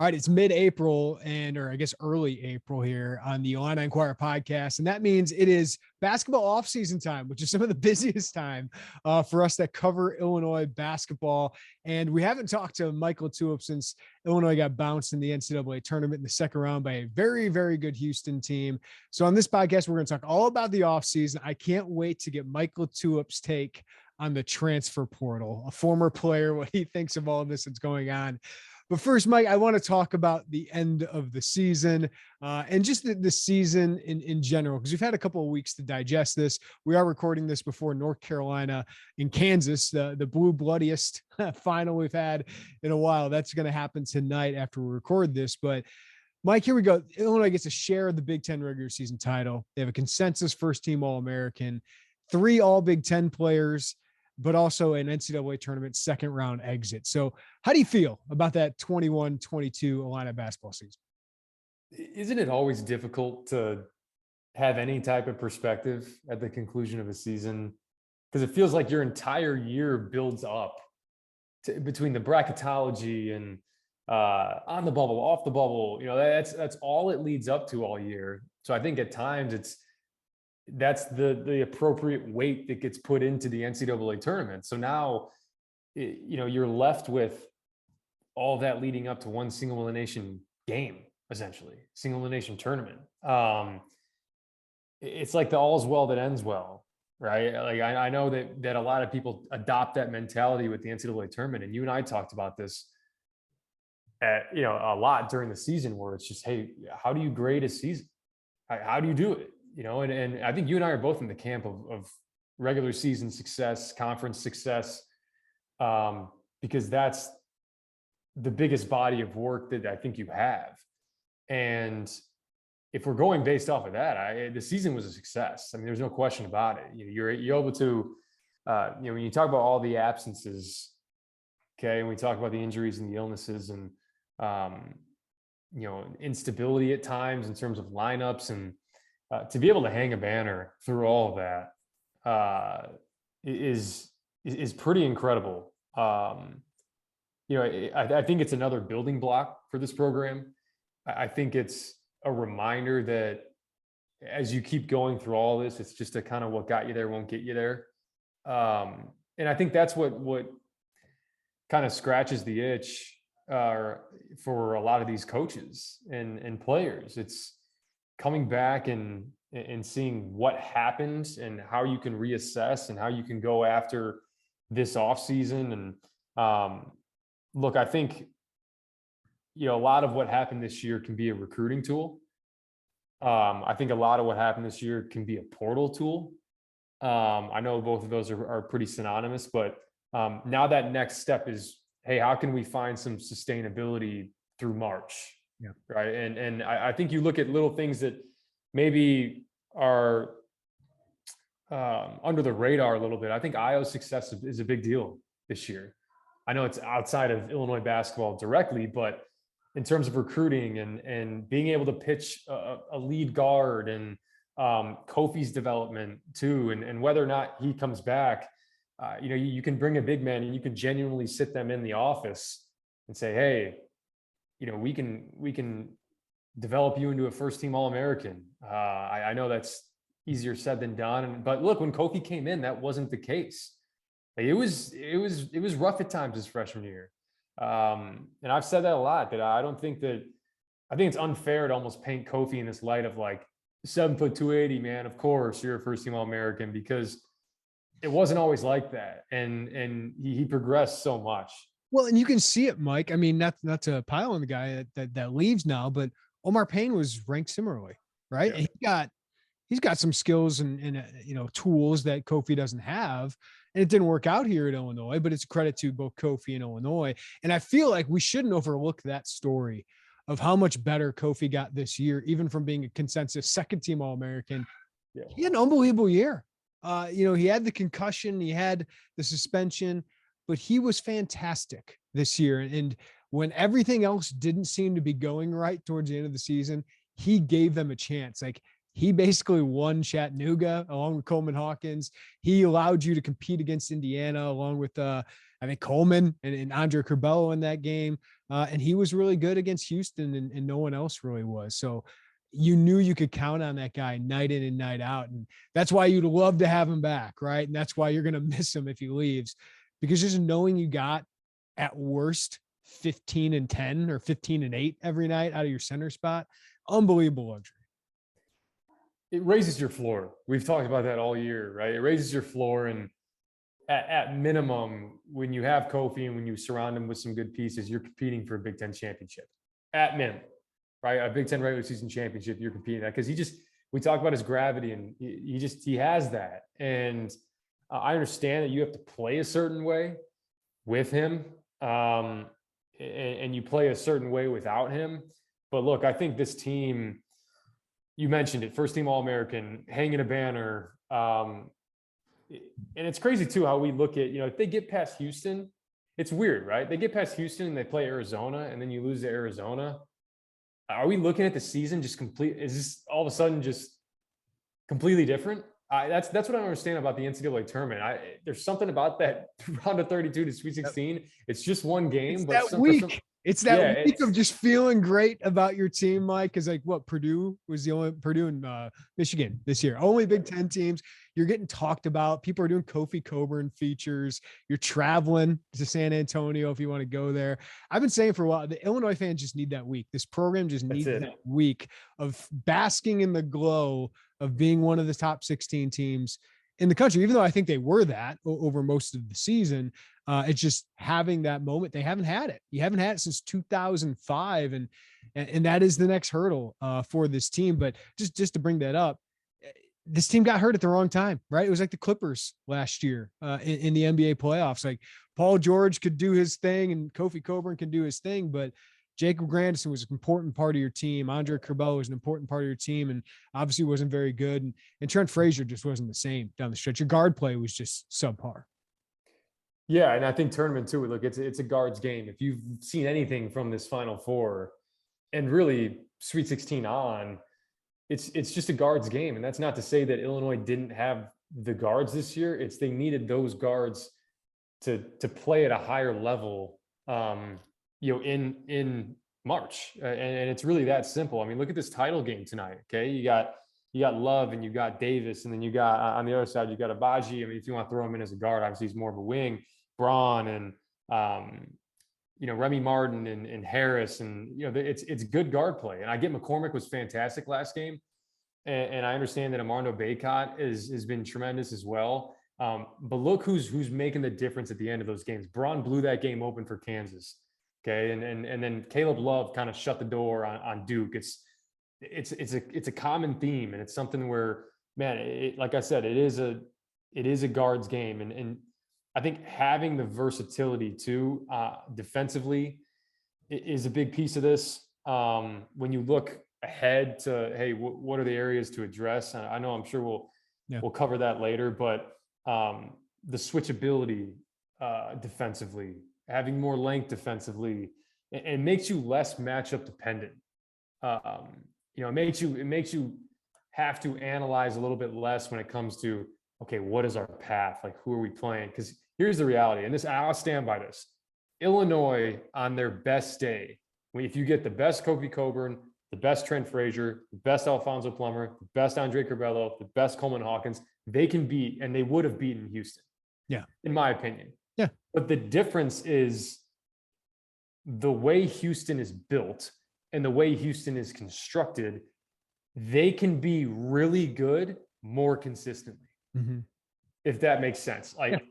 All right, it's mid-April or I guess early April here on the Illini Inquirer Podcast, and that means it is basketball off-season time, which is some of the busiest time for us that cover Illinois basketball. And we haven't talked to Mike LaTulip since Illinois got bounced in the NCAA Tournament in the second round by a very, very good Houston team. So on this podcast, we're going to talk all about the off-season. I can't wait to get Mike LaTulip's take on the transfer portal, a former player, what he thinks of all of this that's going on. But first, Mike, I want to talk about the end of the season and just the season in general, because we've had a couple of weeks to digest this. We are recording this before North Carolina and Kansas, the blue bloodiest final we've had in a while. That's going to happen tonight after we record this. But Mike, here we go. Illinois gets a share of the Big Ten regular season title. They have a consensus first team All-American, 3 all Big Ten players, but also an NCAA tournament second round exit. So how do you feel about that 21-22 Illini basketball season? Isn't it always difficult to have any type of perspective at the conclusion of a season? Because it feels like your entire year builds up between the bracketology and on the bubble, off the bubble. You know, that's all it leads up to all year. So I think at times that's the appropriate weight that gets put into the NCAA tournament. So now, you're left with all that leading up to one single elimination game, essentially single elimination tournament. It's like the all's well that ends well, right? Like I know that a lot of people adopt that mentality with the NCAA tournament, and you and I talked about this a lot during the season, where it's just, hey, how do you grade a season? How do you do it? And I think you and I are both in the camp of regular season success, conference success, because that's the biggest body of work that I think you have. And if we're going based off of that, the season was a success. I mean, there's no question about it. You're able to, when you talk about all the absences, okay, and we talk about the injuries and the illnesses and, instability at times in terms of lineups, and to be able to hang a banner through all of that is pretty incredible. I think it's another building block for this program. I think it's a reminder that as you keep going through all this, it's just a kind of what got you there won't get you there. And I think that's what kind of scratches the itch for a lot of these coaches and players. It's coming back and seeing what happened and how you can reassess and how you can go after this offseason. And look, I think, a lot of what happened this year can be a recruiting tool. I think a lot of what happened this year can be a portal tool. I know both of those are pretty synonymous, but now that next step is, hey, how can we find some sustainability through March? Yeah. Right. And I think you look at little things that maybe are under the radar a little bit. I think Io's success is a big deal this year. I know it's outside of Illinois basketball directly, but in terms of recruiting and being able to pitch a lead guard and Kofi's development too, and whether or not he comes back, you can bring a big man and you can genuinely sit them in the office and say, hey, we can develop you into a first team All-American. I know that's easier said than done. But look, when Kofi came in, that wasn't the case. It was rough at times his freshman year. And I've said that a lot, that I think it's unfair to almost paint Kofi in this light of like 7 foot 280, man. Of course you're a first team All-American, because it wasn't always like that. And he progressed so much. Well, and you can see it, Mike. I mean, not to pile on the guy that leaves now, but Omar Payne was ranked similarly, right? Yeah. And he's got some skills and tools that Kofi doesn't have, and it didn't work out here at Illinois. But it's a credit to both Kofi and Illinois, and I feel like we shouldn't overlook that story of how much better Kofi got this year, even from being a consensus second team All-American. Yeah. He had an unbelievable year. He had the concussion, he had the suspension, but he was fantastic this year. And when everything else didn't seem to be going right towards the end of the season, he gave them a chance. Like, he basically won Chattanooga along with Coleman Hawkins. He allowed you to compete against Indiana along with I think Coleman and Andre Curbelo in that game. And he was really good against Houston, and no one else really was. So you knew you could count on that guy night in and night out. And that's why you'd love to have him back, right? And that's why you're going to miss him if he leaves, because just knowing you got at worst 15-10 or 15-8 every night out of your center spot, unbelievable luxury. It raises your floor. We've talked about that all year, right? It raises your floor. And at minimum, when you have Kofi and when you surround him with some good pieces, you're competing for a Big Ten championship at minimum, right? A Big Ten regular season championship, you're competing that, because we talk about his gravity, and he has that. And I understand that you have to play a certain way with him, and you play a certain way without him. But look, I think this team, you mentioned it, first team All-American, hanging a banner. And it's crazy too how we look at, if they get past Houston, it's weird, right? They get past Houston and they play Arizona, and then you lose to Arizona. Are we looking at the season just complete? Is this all of a sudden just completely different? That's what I don't understand about the NCAA tournament. There's something about that round of 32 to Sweet 16. It's just one game, but that week. It's that week of just feeling great about your team, Mike. Because Purdue was the only Purdue and Michigan this year, only Big Ten teams. You're getting talked about. People are doing Kofi Cockburn features. You're traveling to San Antonio if you want to go there. I've been saying for a while, the Illinois fans just need that week. This program just needs that week of basking in the glow of being one of the top 16 teams in the country, even though I think they were that over most of the season. It's just having that moment. They haven't had it. You haven't had it since 2005. And that is the next hurdle for this team. But just to bring that up, this team got hurt at the wrong time, right? It was like the Clippers last year in the NBA playoffs. Like Paul George could do his thing and Kofi Cockburn can do his thing, but Jacob Grandison was an important part of your team. Andre Curbelo was an important part of your team, and obviously wasn't very good. And Trent Frazier just wasn't the same down the stretch. Your guard play was just subpar. Yeah, and I think tournament too. Look, it's a guards game. If you've seen anything from this Final Four, and really Sweet 16 on, it's just a guards game. And that's not to say that Illinois didn't have the guards this year. It's they needed those guards to play at a higher level, in March. And it's really that simple. I mean, look at this title game tonight. Okay, you got Love and you got Davis, and then you got on the other side you got Abaji. I mean, if you want to throw him in as a guard, obviously he's more of a wing. Braun and Remy Martin and Harris, and it's good guard play. And I get McCormick was fantastic last game, and I understand that Armando Bacot has been tremendous as well. But look who's making the difference at the end of those games. Braun blew that game open for Kansas. Okay, and then Caleb Love kind of shut the door on Duke. It's a common theme, and it's something where, man, like I said, it is a guards game, and I think having the versatility too defensively is a big piece of this. When you look ahead to, hey, what are the areas to address? I know I'm sure we'll cover that later, but the switchability defensively, having more length defensively, it makes you less matchup dependent. It makes you have to analyze a little bit less when it comes to, okay, what is our path? Like, who are we playing? Because here's the reality, and I'll stand by this. Illinois on their best day, if you get the best Kofi Cockburn, the best Trent Frazier, the best Alfonso Plummer, the best Andre Curbelo, the best Coleman Hawkins, they can beat, and they would have beaten Houston. Yeah. In my opinion. Yeah. But the difference is the way Houston is built and the way Houston is constructed, they can be really good more consistently. Mm-hmm. If that makes sense. Like,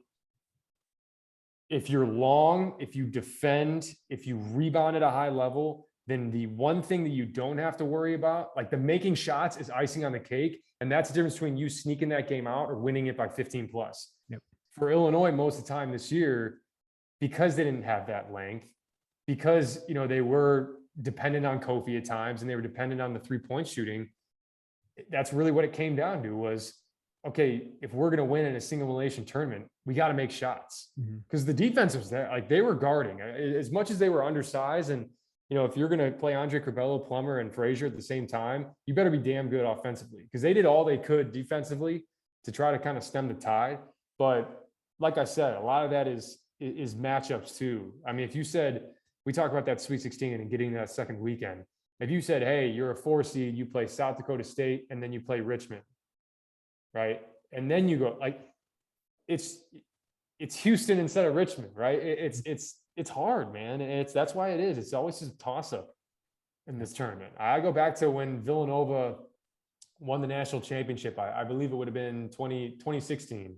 if you're long, if you defend, if you rebound at a high level, then the one thing that you don't have to worry about, like the making shots, is icing on the cake. And that's the difference between you sneaking that game out or winning it by 15 plus. Yep. For Illinois, most of the time this year, because they didn't have that length, because, they were dependent on Kofi at times and they were dependent on the 3-point shooting, that's really what it came down to was, okay, if we're going to win in a single elimination tournament, we got to make shots, because the defense was there. Like, they were guarding as much as they were undersized. And, if you're going to play Andre Curbelo, Plummer, and Frazier at the same time, you better be damn good offensively, because they did all they could defensively to try to kind of stem the tide. But like I said, a lot of that is is matchups too. I mean, if you said, we talk about that Sweet 16 and getting that second weekend, if you said, hey, you're a 4 seed, you play South Dakota State, and then you play Richmond, right? And then you go, like, it's Houston instead of Richmond, right? It's hard, man. That's why it is. It's always just a toss-up in this tournament. I go back to when Villanova won the national championship. I believe it would have been 2016,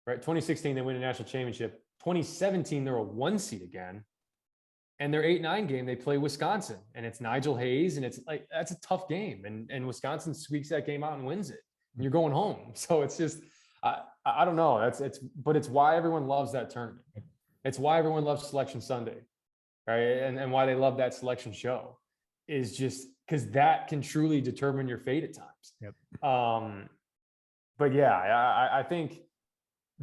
right? 2016, they win a national championship. 2017, they're a 1 seed again. And their 8-9 game, they play Wisconsin, and it's Nigel Hayes, and it's like, that's a tough game. And Wisconsin squeaks that game out and wins it. And you're going home. So it's just, I don't know. But it's why everyone loves that tournament. It's why everyone loves Selection Sunday, right? And why they love that selection show is just because that can truly determine your fate at times. Yep. But yeah, I think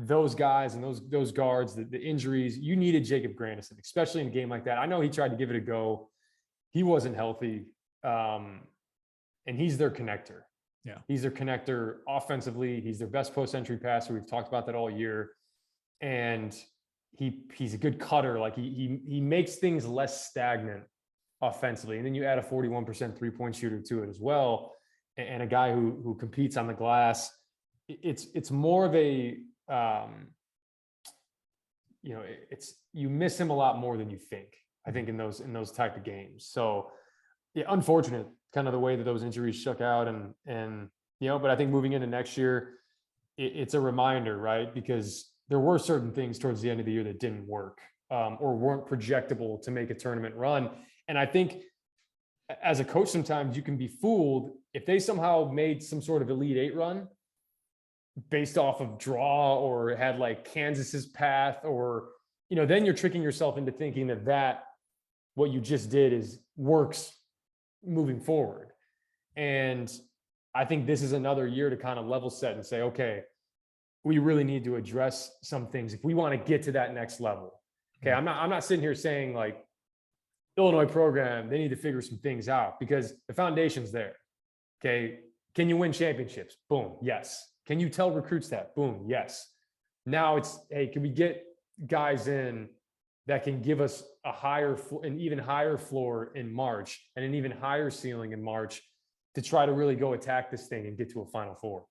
those guys and those guards, the injuries, you needed Jacob Grandison, especially in a game like that. I know he tried to give it a go. He wasn't healthy. And he's their connector. Yeah. He's their connector offensively. He's their best post-entry passer. We've talked about that all year. And he's a good cutter. Like he makes things less stagnant offensively. And then you add a 41% 3-point shooter to it as well. And a guy who competes on the glass. It's more of a, you miss him a lot more than you think, I think, in those type of games. So yeah, unfortunate kind of the way that those injuries shook out and but I think moving into next year, it's a reminder, right? Because there were certain things towards the end of the year that didn't work or weren't projectable to make a tournament run. And I think as a coach, sometimes you can be fooled if they somehow made some sort of Elite Eight run based off of draw or had like Kansas's path, or, then you're tricking yourself into thinking that what you just did works moving forward. And I think this is another year to kind of level set and say, okay, we really need to address some things if we want to get to that next level. Okay. I'm not sitting here saying like Illinois program, they need to figure some things out because the foundation's there. Okay. Can you win championships? Boom. Yes. Can you tell recruits that? Boom. Yes. Now it's, hey, can we get guys in that can give us an even higher floor in March and an even higher ceiling in March to try to really go attack this thing and get to a Final Four?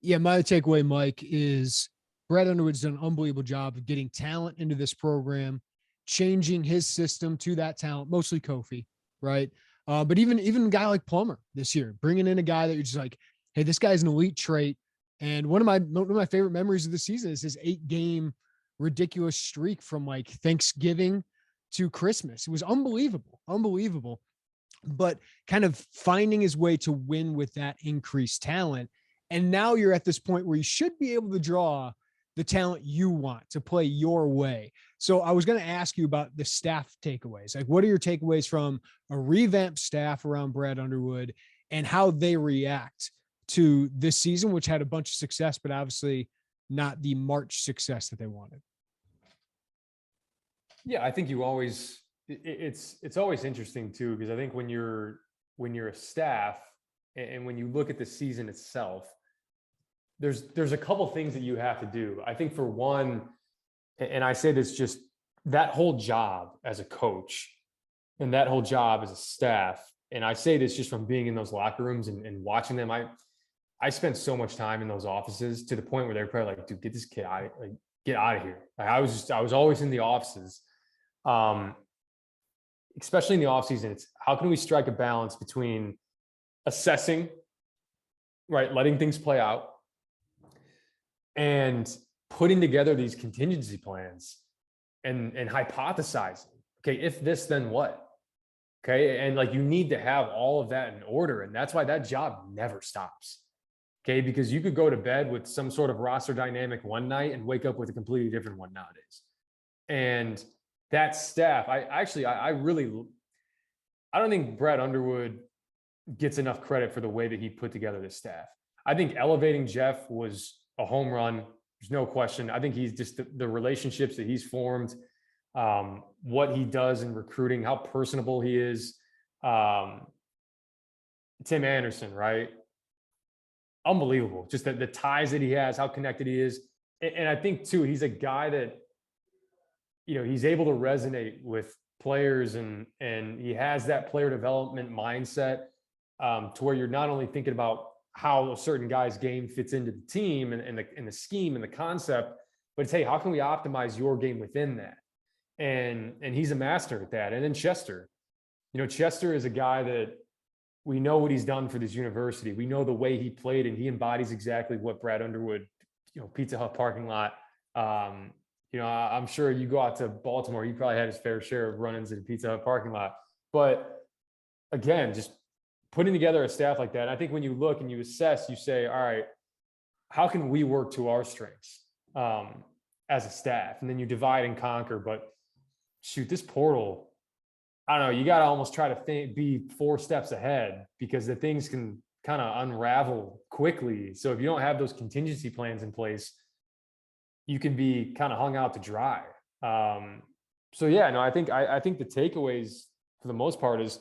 Yeah, my takeaway, Mike, is Brad Underwood's done an unbelievable job of getting talent into this program, changing his system to that talent, mostly Kofi, right? But even a guy like Plummer this year, bringing in a guy that you're just like, hey, this guy's an elite trait. And one of my favorite memories of the season is his 8-game ridiculous streak from like Thanksgiving to Christmas. It was unbelievable, but kind of finding his way to win with that increased talent. And now you're at this point where you should be able to draw the talent you want to play your way. So I was going to ask you about the staff takeaways. Like, what are your takeaways from a revamped staff around Brad Underwood and how they react to this season, which had a bunch of success, but obviously not the March success that they wanted? Yeah, I think it's always interesting too, because I think when you're a staff and when you look at the season itself, there's a couple things that you have to do. I think for one, and I say this, just that whole job as a coach and that whole job as a staff. And I say this just from being in those locker rooms and watching them. I spent so much time in those offices to the point where they're probably like, dude, get this kid out, get out of here. I was always in the offices. Especially in the offseason, it's how can we strike a balance between assessing, right, letting things play out, and putting together these contingency plans and hypothesizing, okay, if this, then what? Okay. And like, you need to have all of that in order. And that's why that job never stops. Okay. Because you could go to bed with some sort of roster dynamic one night and wake up with a completely different one nowadays. And that staff, I don't think Brad Underwood gets enough credit for the way that he put together this staff. I think elevating Jeff was a home run. There's no question. I think he's just the relationships that he's formed, what he does in recruiting, how personable he is. Tim Anderson, right? Unbelievable. Just the ties that he has, how connected he is. And I think too, he's a guy that he's able to resonate with players, and he has that player development mindset, to where you're not only thinking about how a certain guy's game fits into the team and the scheme and the concept, but it's, hey, how can we optimize your game within that? And he's a master at that. And then Chester, Chester is a guy that we know what he's done for this university. We know the way he played, and he embodies exactly what Brad Underwood, Pizza Hut parking lot. I'm sure you go out to Baltimore, he probably had his fair share of run-ins in the Pizza Hut parking lot. But again, just putting together a staff like that, I think when you look and you assess, you say, all right, how can we work to our strengths as a staff? And then you divide and conquer. But shoot, this portal, I don't know, you got to almost try to be 4 steps ahead, because the things can kind of unravel quickly. So if you don't have those contingency plans in place, you can be kind of hung out to dry. So yeah, no, I think the takeaways for the most part is,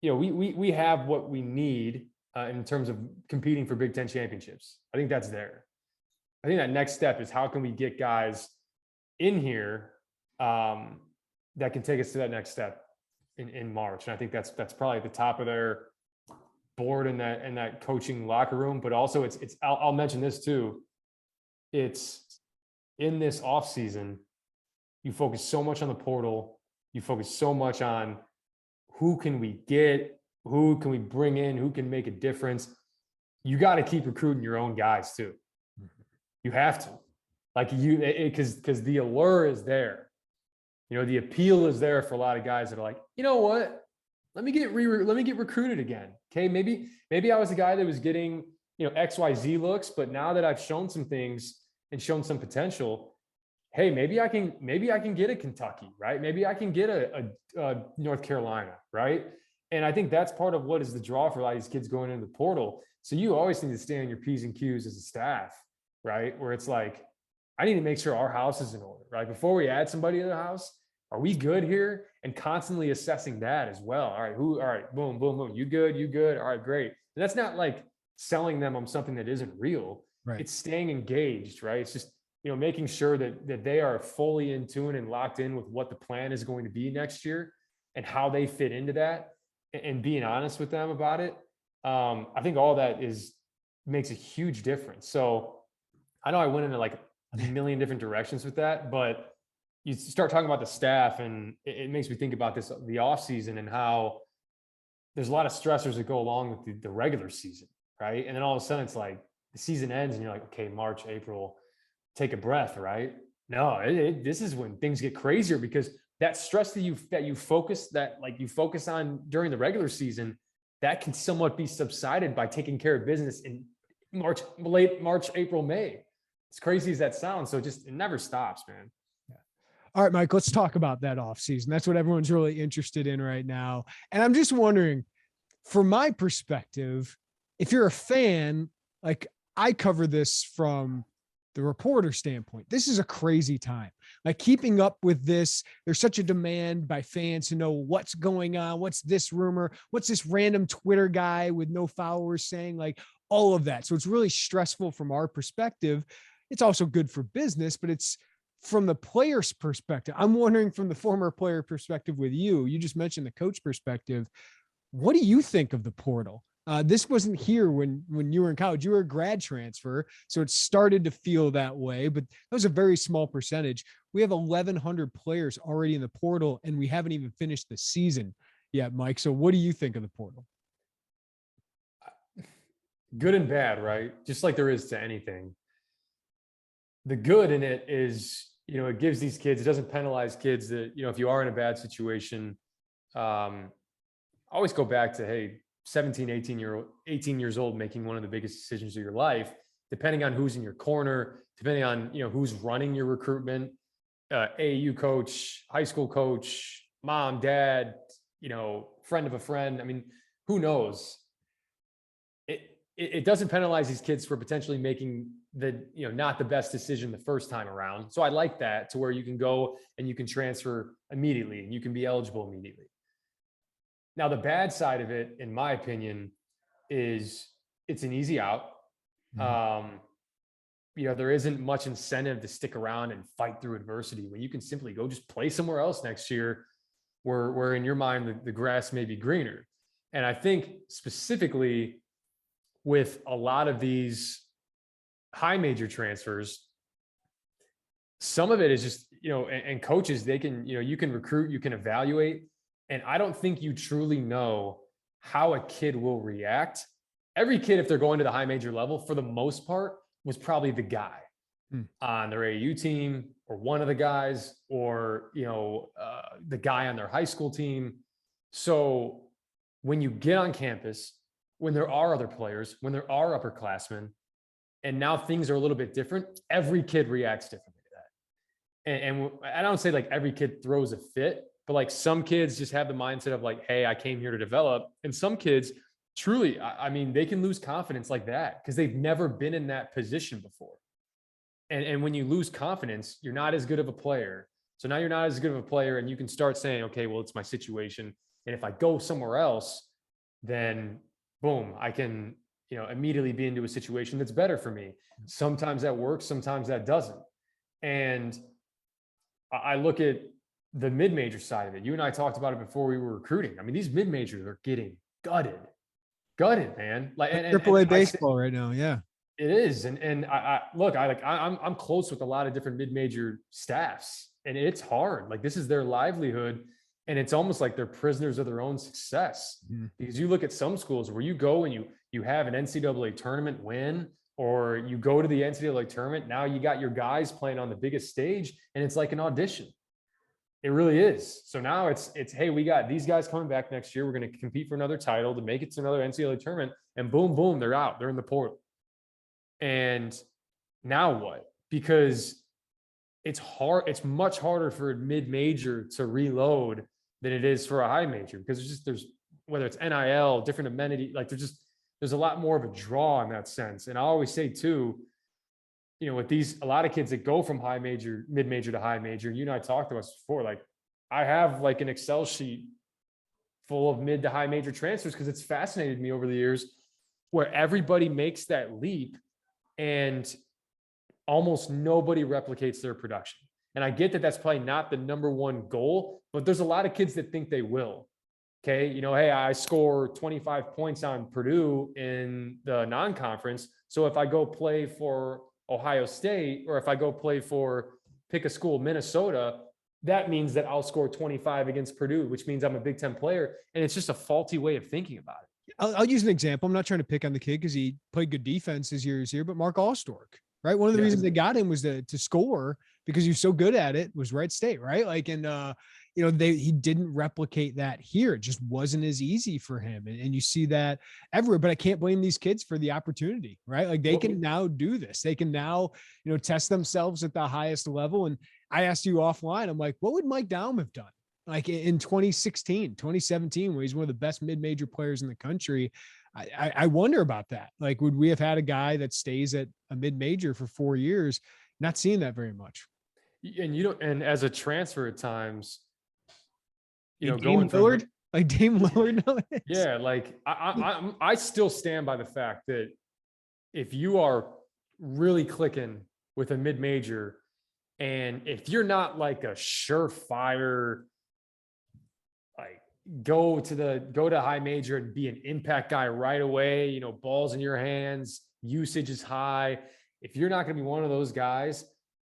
we have what we need in terms of competing for Big Ten championships. I think that's there. I think that next step is, how can we get guys in here that can take us to that next step in March? And I think that's probably at the top of their board in that coaching locker room. But also it's I'll mention this too. It's in this off season, you focus so much on the portal, you focus so much on who can we get, who can we bring in, who can make a difference. You got to keep recruiting your own guys too. You have to, because the allure is there. The appeal is there for a lot of guys that are like, you know what? Let me get recruited again. Okay, maybe I was a guy that was getting XYZ looks, but now that I've shown some things and shown some potential, hey, maybe I can get a Kentucky, right? Maybe I can get a North Carolina, right? And I think that's part of what is the draw for a lot of these kids going into the portal. So you always need to stay on your P's and Q's as a staff, right? Where it's like, I need to make sure our house is in order, right? Before we add somebody to the house, are we good here? And constantly assessing that as well. All right, boom, boom, boom. You good? All right, great. And that's not like selling them on something that isn't real. Right. It's staying engaged, right? It's just, making sure that they are fully in tune and locked in with what the plan is going to be next year and how they fit into that, and being honest with them about it. I think all that makes a huge difference. So I know I went into like a million different directions with that, but you start talking about the staff, and it makes me think about the off season, and how there's a lot of stressors that go along with the regular season, right? And then all of a sudden it's like the season ends and you're like, okay, March, April, take a breath, right? No, this is when things get crazier, because that stress that you focus on during the regular season, that can somewhat be subsided by taking care of business in late March, April, May. As crazy as that sounds. So it never stops, man. All right, Mike, let's talk about that offseason. That's what everyone's really interested in right now. And I'm just wondering, from my perspective, if you're a fan, like I cover this from the reporter standpoint, this is a crazy time. Like keeping up with this, there's such a demand by fans to know what's going on. What's this rumor? What's this random Twitter guy with no followers saying, like all of that. So it's really stressful from our perspective. It's also good for business, but it's from the player's perspective. I'm wondering from the former player perspective with you just mentioned the coach perspective. What do you think of the portal? This wasn't here when you were in college. You were a grad transfer, so it started to feel that way, but that was a very small percentage. We have 1,100 players already in the portal, and we haven't even finished the season yet, Mike. So what do you think of the portal? Good and bad, right? Just like there is to anything. The good in it is, it gives these kids, it doesn't penalize kids that, if you are in a bad situation, always go back to, hey, 17, 18 years old, making one of the biggest decisions of your life, depending on who's in your corner, depending on, who's running your recruitment, AAU coach, high school coach, mom, dad, friend of a friend. I mean, who knows? It doesn't penalize these kids for potentially making not the best decision the first time around. So I like that, to where you can go and you can transfer immediately and you can be eligible immediately. Now, the bad side of it, in my opinion, is it's an easy out. there isn't much incentive to stick around and fight through adversity when you can simply go just play somewhere else next year where in your mind, the grass may be greener. And I think specifically with a lot of these high major transfers, some of it is just, and coaches, they can, you can recruit, you can evaluate. And I don't think you truly know how a kid will react. Every kid, if they're going to the high major level, for the most part, was probably the guy on their AAU team, or one of the guys, or, the guy on their high school team. So when you get on campus, when there are other players, when there are upperclassmen, and now things are a little bit different, every kid reacts differently to that. And I don't say like every kid throws a fit, but like some kids just have the mindset of like, hey, I came here to develop. And some kids truly, I mean, they can lose confidence like that because they've never been in that position before. And when you lose confidence, you're not as good of a player. So now you're not as good of a player, and you can start saying, okay, well, it's my situation. And if I go somewhere else, then boom, I can, immediately be into a situation that's better for me. Sometimes that works, sometimes that doesn't. And I look at the mid-major side of it. You and I talked about it before we were recruiting. I mean, these mid-majors are getting gutted, man. Like AAA baseball right now. Yeah. It is. And I'm close with a lot of different mid-major staffs, and it's hard. Like, this is their livelihood, and it's almost like they're prisoners of their own success. Because you look at some schools where you go and you have an NCAA tournament win, or you go to the NCAA tournament. Now you got your guys playing on the biggest stage, and it's like an audition. It really is. So now it's, hey, we got these guys coming back next year. We're going to compete for another title to make it to another NCAA tournament, and boom, boom, they're out. They're in the portal. And now what? Because it's hard. It's much harder for a mid-major to reload than it is for a high major, because there's whether it's NIL, different amenity, like there's a lot more of a draw in that sense. And I always say too, with a lot of kids that go from high major, mid-major to high major, you and I talked to us before, like I have like an Excel sheet full of mid to high major transfers, because it's fascinated me over the years where everybody makes that leap and almost nobody replicates their production. And I get that that's probably not the number one goal, but there's a lot of kids that think they will. Okay. Hey, I score 25 points on Purdue in the non-conference. So if I go play for Ohio State, or if I go play for, pick a school, Minnesota, that means that I'll score 25 against Purdue, which means I'm a Big Ten player. And it's just a faulty way of thinking about it. I'll use an example. I'm not trying to pick on the kid because he played good defense his years here, but Mark Allstork, right? One of the reasons they got him was to score, because he was so good at it, was Wright State, right? Like, and he didn't replicate that here. It just wasn't as easy for him. And you see that everywhere, but I can't blame these kids for the opportunity, right? Like, they can now do this. They can now, test themselves at the highest level. And I asked you offline, I'm like, what would Mike Daum have done? Like in 2016, 2017, where he's one of the best mid-major players in the country. I wonder about that. Like, would we have had a guy that stays at a mid-major for 4 years? Not seeing that very much. And as a transfer at times, Dame Lillard, like Dame Lillard. Yeah. Like I still stand by the fact that if you are really clicking with a mid-major, and if you're not like a surefire, like go to high major and be an impact guy right away, balls in your hands, usage is high. If you're not going to be one of those guys,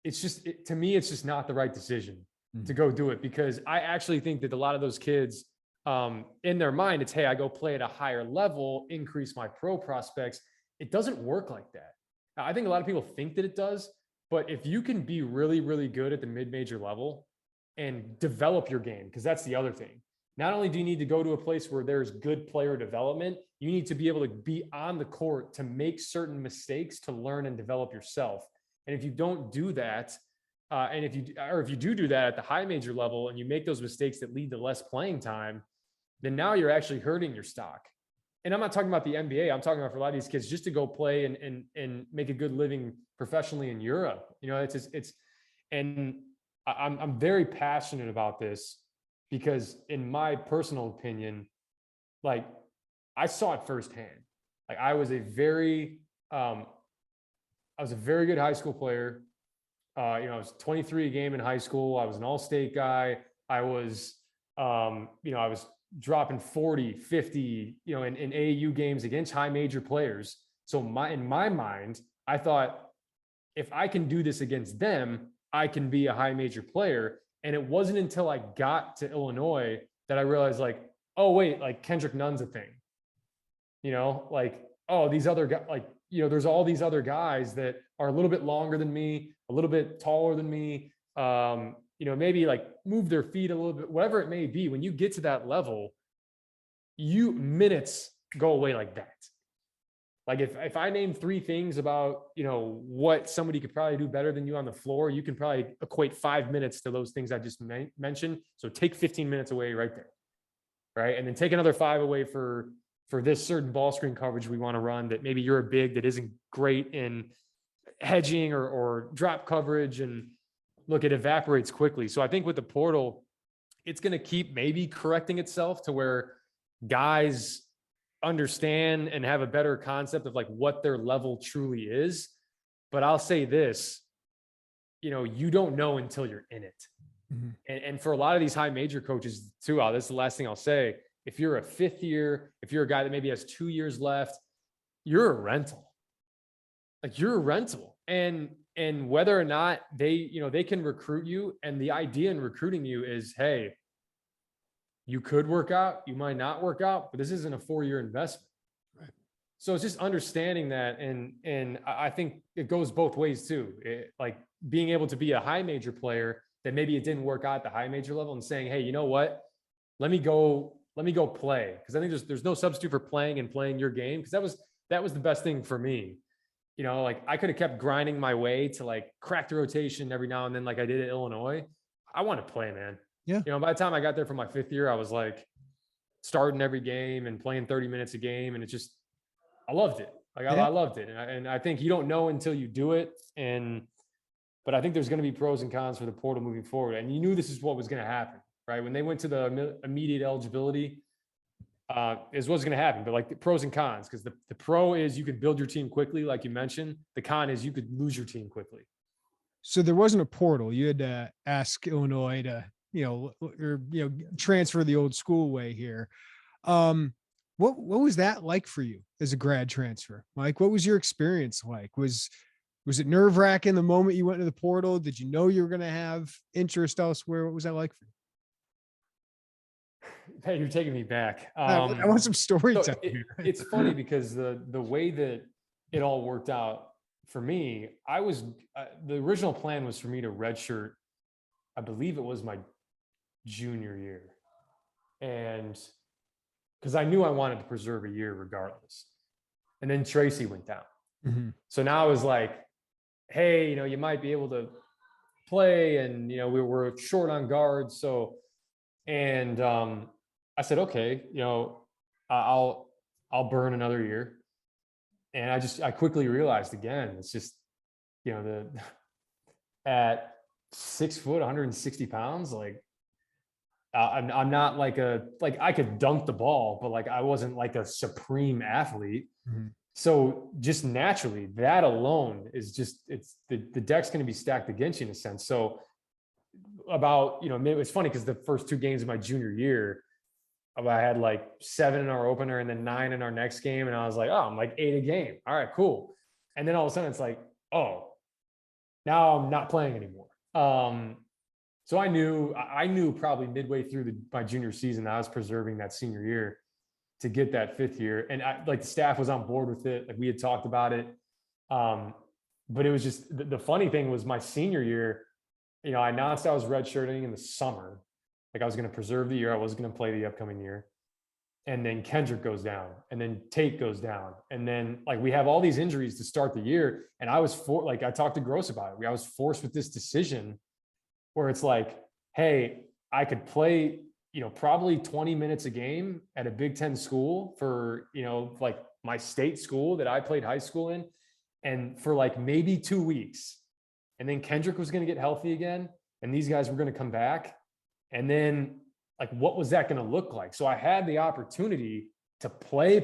to me, it's just not the right decision to go do it, because I actually think that a lot of those kids, in their mind, it's, hey, I go play at a higher level, increase my pro prospects. It doesn't work like that. Now, I think a lot of people think that it does, but if you can be really, really good at the mid-major level and develop your game, because that's the other thing. Not only do you need to go to a place where there's good player development, you need to be able to be on the court to make certain mistakes to learn and develop yourself. And if you don't do that, and if you do that at the high major level, and you make those mistakes that lead to less playing time, then now you're actually hurting your stock. And I'm not talking about the NBA. I'm talking about for a lot of these kids just to go play and make a good living professionally in Europe. I'm very passionate about this, because in my personal opinion, like, I saw it firsthand. Like, I was a very I was a very good high school player. I was 23 a game in high school. I was an all-state guy. I was, I was dropping 40, 50, in AAU games against high major players. So in my mind, I thought, if I can do this against them, I can be a high major player. And it wasn't until I got to Illinois that I realized, like, oh, wait, like Kendrick Nunn's a thing. Oh, these other guys, there's all these other guys that are a little bit longer than me, a little bit taller than me, maybe like move their feet a little bit, whatever it may be. When you get to that level, minutes go away like that. Like if I name 3 things about, what somebody could probably do better than you on the floor, you can probably equate 5 minutes to those things I just mentioned. So take 15 minutes away right there. Right. And then take another 5 away for this certain ball screen coverage we want to run that maybe you're a big that isn't great in hedging or drop coverage. And look, it evaporates quickly. So I think with the portal, it's going to keep maybe correcting itself to where guys understand and have a better concept of like what their level truly is. But I'll say this, you don't know until you're in it. Mm-hmm. And for a lot of these high major coaches too, this is the last thing I'll say. If you're a 5th year, if you're a guy that maybe has 2 years left, you're a rental. Like you're a rental. And whether or not they can recruit you, and the idea in recruiting you is, hey, you could work out, you might not work out, but this isn't a 4-year investment. Right. So it's just understanding that. And I think it goes both ways too. Like being able to be a high major player that maybe it didn't work out at the high major level and saying, hey, you know what? Let me go play. Cause I think there's no substitute for playing and playing your game. Cause that was the best thing for me. Like I could have kept grinding my way to like crack the rotation every now and then, like I did at Illinois. I want to play, man. Yeah. By the time I got there for my 5th year, I was like starting every game and playing 30 minutes a game. And I loved it. Like I loved it. And I think you don't know until you do it. But I think there's going to be pros and cons for the portal moving forward. And you knew this is what was going to happen, right? When they went to the immediate eligibility, is what's going to happen. But like the pros and cons, because the pro is you could build your team quickly, like you mentioned. The con is you could lose your team quickly. So there wasn't a portal. You had to ask Illinois to, transfer the old school way here. What was that like for you as a grad transfer? Mike, what was your experience like? Was it nerve-wracking the moment you went into the portal? Did you know you were going to have interest elsewhere? What was that like for you? Hey, you're taking me back. I want some storytelling. So it's funny because the way that it all worked out for me, the original plan was for me to redshirt. I believe it was my junior year. And because I knew I wanted to preserve a year regardless. And then Tracy went down. Mm-hmm. So now I was like, hey, you might be able to play, and we were short on guards. So, and I said, okay, I'll burn another year. And I quickly realized again, it's just, at 6 foot, 160 pounds, like I'm not like I could dunk the ball, but like I wasn't like a supreme athlete. Mm-hmm. So just naturally, that alone is just, it's the deck's going to be stacked against you in a sense. So it's funny because the first 2 games of my junior year, I had like 7 in our opener and then 9 in our next game. And I was like, oh, I'm like 8 a game. All right, cool. And then all of a sudden it's like, oh, now I'm not playing anymore. So I knew probably midway through my junior season, I was preserving that senior year to get that 5th year. And the staff was on board with it. Like we had talked about it. But it was just, the funny thing was my senior year, I announced I was redshirting in the summer. Like I was going to preserve the year. I wasn't going to play the upcoming year. And then Kendrick goes down, and then Tate goes down. And then like we have all these injuries to start the year. And I talked to Gross about it. I was forced with this decision where it's like, hey, I could play, probably 20 minutes a game at a Big Ten school for, like my state school that I played high school in, and for like maybe 2 weeks. And then Kendrick was going to get healthy again, and these guys were going to come back. And then like, what was that going to look like? So I had the opportunity to play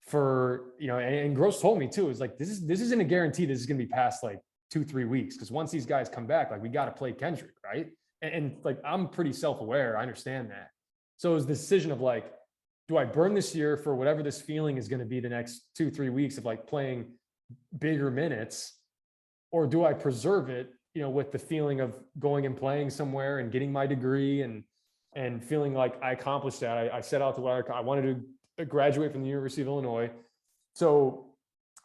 for, and Gross told me too, it's like, this isn't a guarantee this is going to be past like 2-3 weeks. Cause once these guys come back, like we got to play Kendrick. Right. And like, I'm pretty self-aware. I understand that. So it was the decision of like, do I burn this year for whatever this feeling is going to be the next 2-3 weeks of like playing bigger minutes, or do I preserve it, with the feeling of going and playing somewhere and getting my degree and feeling like I accomplished that. I set out to what I wanted to graduate from the University of Illinois. So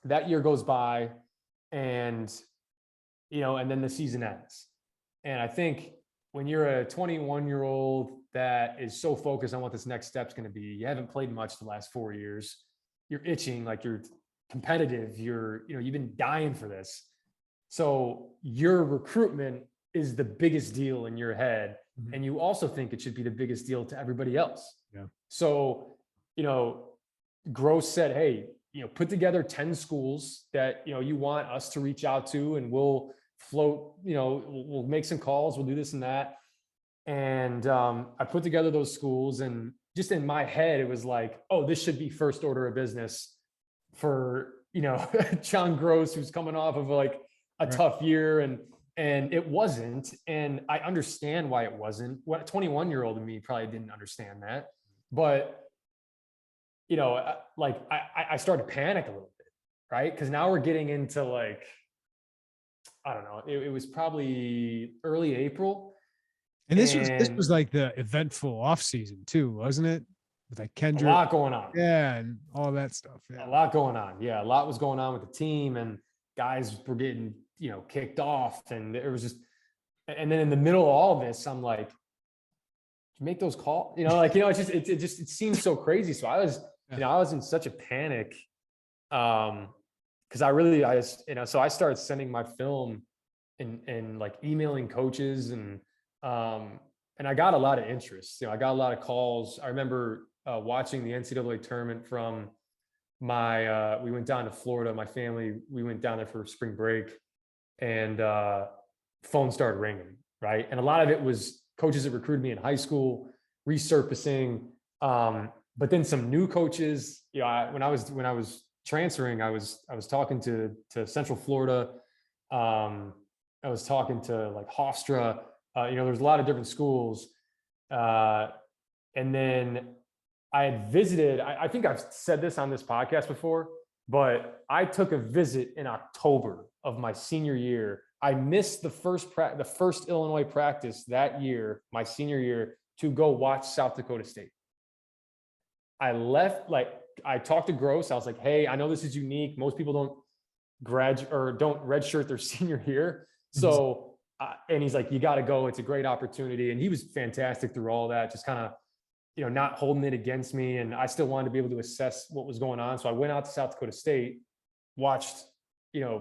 that year goes by and then the season ends. And I think when you're a 21-year-old that is so focused on what this next step's going to be, you haven't played much the last 4 years, you're itching, like you're competitive, you've been dying for this. So your recruitment is the biggest deal in your head. Mm-hmm. And you also think it should be the biggest deal to everybody else. Yeah. So, Gross said, hey, put together 10 schools that, you want us to reach out to, and we'll float, we'll make some calls, we'll do this and that. And I put together those schools, and just in my head, it was like, oh, this should be first order of business for, John Gross, who's coming off of like a tough year, and it wasn't. And I understand why it wasn't. What a 21-year-old in me probably didn't understand that. But, I started to panic a little bit, right? Because now we're getting into like, I don't know, it was probably early April. And this was like the eventful offseason too, wasn't it? With like Kendrick. A lot going on. Yeah, and all that stuff. Yeah. A lot going on. Yeah, a lot was going on with the team, and guys were getting, kicked off, and it was just, and then in the middle of all of this, I'm like, make those calls, it seems so crazy. So I was in such a panic. Cause so I started sending my film and like emailing coaches, and I got a lot of interest. I got a lot of calls. I remember watching the NCAA tournament from we went down to Florida, my family, we went down there for spring break, and phone started ringing. Right. And a lot of it was coaches that recruited me in high school resurfacing. But then some new coaches, when I was transferring, I was talking to Central Florida. I was talking to like Hofstra, there's a lot of different schools. And then I had visited, I think I've said this on this podcast before, but I took a visit in October of my senior year. I missed the first Illinois practice that year, my senior year, to go watch South Dakota State. I left, I talked to Gross. I was like, hey, I know this is unique. Most people don't don't redshirt their senior year. So, and he's like, you got to go. It's a great opportunity. And he was fantastic through all that, just kind of, not holding it against me. And I still wanted to be able to assess what was going on. So I went out to South Dakota State, watched,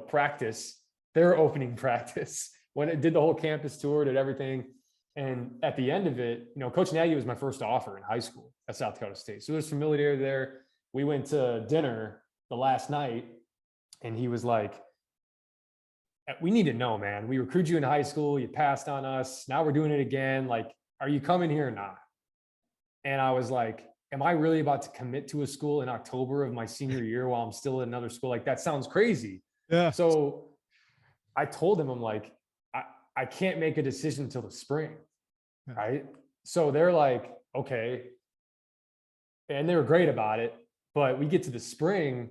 practice, their opening practice, when it did the whole campus tour, did everything. And at the end of it, Coach Nagy was my first offer in high school at South Dakota State. So there's familiarity there. We went to dinner the last night, and he was like, we need to know, man. We recruited you in high school. You passed on us. Now we're doing it again. Like, are you coming here or not? And I was like, am I really about to commit to a school in October of my senior year while I'm still at another school? Like, that sounds crazy. Yeah. So I told him, I'm like, I can't make a decision until the spring. Yeah. Right. So they're like, okay. And they were great about it. But we get to the spring,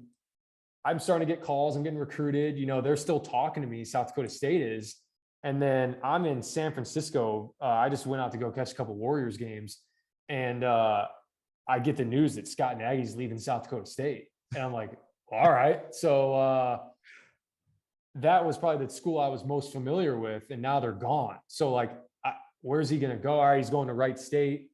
I'm starting to get calls. I'm getting recruited. They're still talking to me. South Dakota State is. And then I'm in San Francisco. I just went out to go catch a couple Warriors games. And I get the news that Scott Nagy's leaving South Dakota State. And I'm like, all right. So that was probably the school I was most familiar with. And now they're gone. So like, where's he going to go? All right, he's going to Wright State.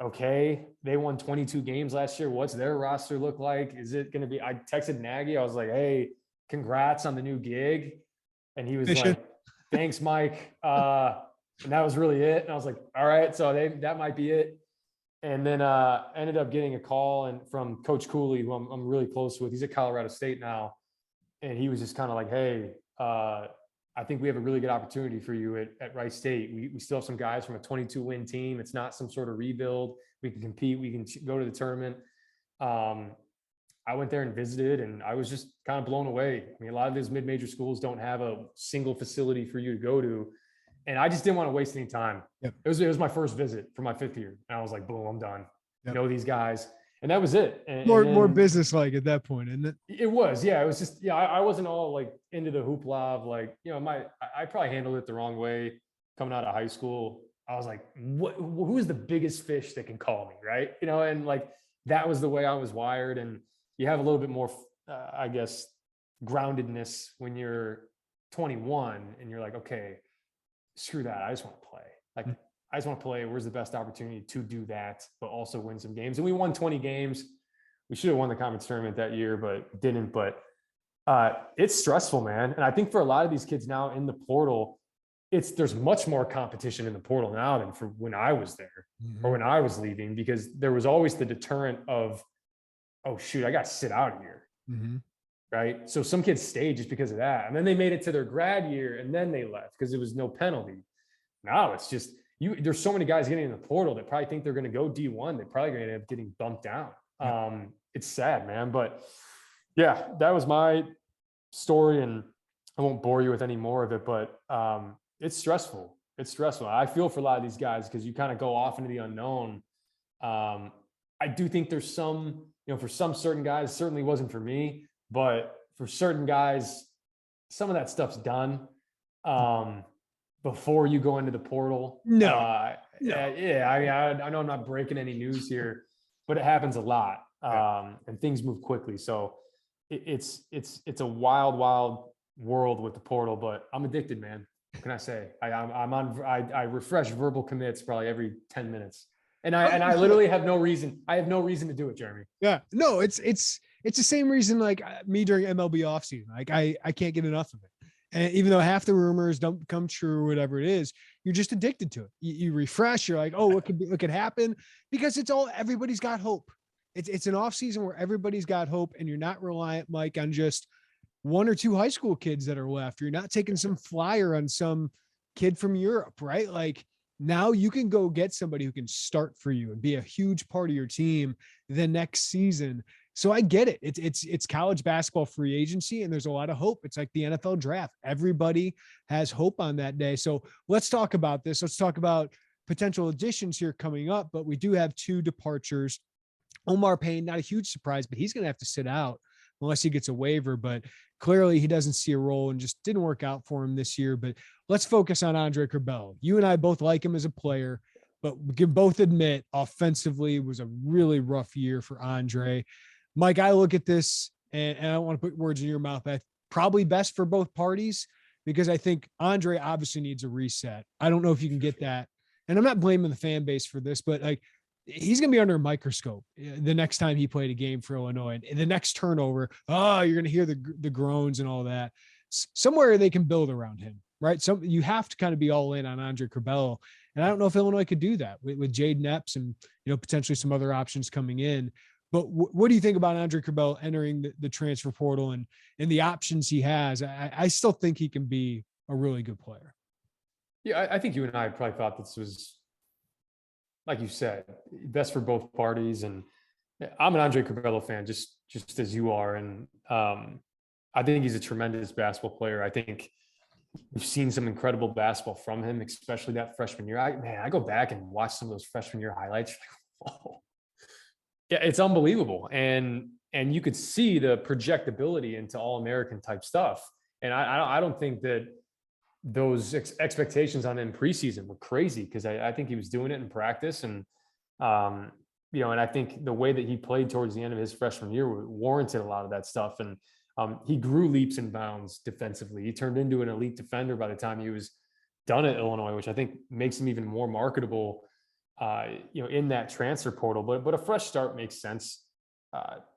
Okay. They won 22 games last year. What's their roster look like? Is it going to be, I texted Nagy. I was like, hey, congrats on the new gig. And he was like, thanks, Mike. And that was really it. And I was like, all right, so that might be it. And then ended up getting a call from Coach Cooley, who I'm really close with. He's at Colorado State now. And he was just kind of like, hey, I think we have a really good opportunity for you at Wright State. We still have some guys from a 22-win team. It's not some sort of rebuild. We can compete. We can go to the tournament. I went there and visited, and I was just kind of blown away. I mean, a lot of these mid-major schools don't have a single facility for you to go to. And I just didn't want to waste any time. Yep. It was my first visit for my 5th year. And I was like, boom, I'm done. Yep. Know these guys. And that was it. More business-like at that point, isn't it? It was, yeah. It was just, I wasn't all like into the hoopla of like, I probably handled it the wrong way coming out of high school. I was like, who is the biggest fish that can call me, right? And like, that was the way I was wired. And you have a little bit more, I guess, groundedness when you're 21 and you're like, okay, screw that. I just want to play. Like, I just want to play. Where's the best opportunity to do that, but also win some games? And we won 20 games. We should have won the conference tournament that year, but didn't. But it's stressful, man. And I think for a lot of these kids now in the portal, there's much more competition in the portal now than for when I was there or when I was leaving, because there was always the deterrent of, oh shoot, I got to sit out here. Right. So some kids stayed just because of that. And then they made it to their grad year and then they left because there was no penalty. Now it's just, there's so many guys getting in the portal that probably think they're going to go D1. They're probably going to end up getting bumped down. It's sad, man. But yeah, that was my story, and I won't bore you with any more of it, but it's stressful. It's stressful. I feel for a lot of these guys because you kind of go off into the unknown. I do think there's some, for some certain guys, certainly wasn't for me, but for certain guys, some of that stuff's done before you go into the portal. No. Yeah. I mean, I know I'm not breaking any news here, but it happens a lot, and things move quickly. So it's a wild, wild world with the portal. But I'm addicted, man. What can I say? I refresh verbal commits probably every 10 minutes, and I literally have no reason. I have no reason to do it, Jeremy. Yeah. No, it's the same reason like me during MLB offseason. Like I can't get enough of it. And even though half the rumors don't come true or whatever it is, you're just addicted to it. You refresh. You're like, oh, what could happen? Because everybody's got hope. It's an off season where everybody's got hope, and you're not reliant, Mike, on just one or two high school kids that are left. You're not taking some flyer on some kid from Europe, right? Like now you can go get somebody who can start for you and be a huge part of your team the next season. So I get it. It's college basketball free agency, and there's a lot of hope. It's like the NFL draft. Everybody has hope on that day. So let's talk about this. Let's talk about potential additions here coming up, but we do have two departures. Omar Payne, not a huge surprise, but he's going to have to sit out unless he gets a waiver, but clearly he doesn't see a role and just didn't work out for him this year. But let's focus on Andre Curbelo. You and I both like him as a player, but we can both admit offensively it was a really rough year for Andre. Mike, I look at this and I don't want to put words in your mouth, but probably best for both parties, because I think Andre obviously needs a reset. I don't know if you can get that. And I'm not blaming the fan base for this, but like he's going to be under a microscope the next time he played a game for Illinois. And the next turnover, you're going to hear the groans and all that. Somewhere they can build around him, right? So you have to kind of be all in on Andre Curbelo. And I don't know if Illinois could do that with Jaden Epps and, potentially some other options coming in. But what do you think about Andre Curbelo entering the transfer portal and the options he has? I still think he can be a really good player. Yeah, I think you and I probably thought this was, like you said, best for both parties. And I'm an Andre Curbelo fan, just as you are. And I think he's a tremendous basketball player. I think we've seen some incredible basketball from him, especially that freshman year. I go back and watch some of those freshman year highlights. Like, whoa. Yeah, it's unbelievable. And you could see the projectability into All-American type stuff. And I don't think that those expectations on him preseason were crazy, because I think he was doing it in practice. And, and I think the way that he played towards the end of his freshman year warranted a lot of that stuff. And he grew leaps and bounds defensively. He turned into an elite defender by the time he was done at Illinois, which I think makes him even more marketable in that transfer portal, but a fresh start makes sense.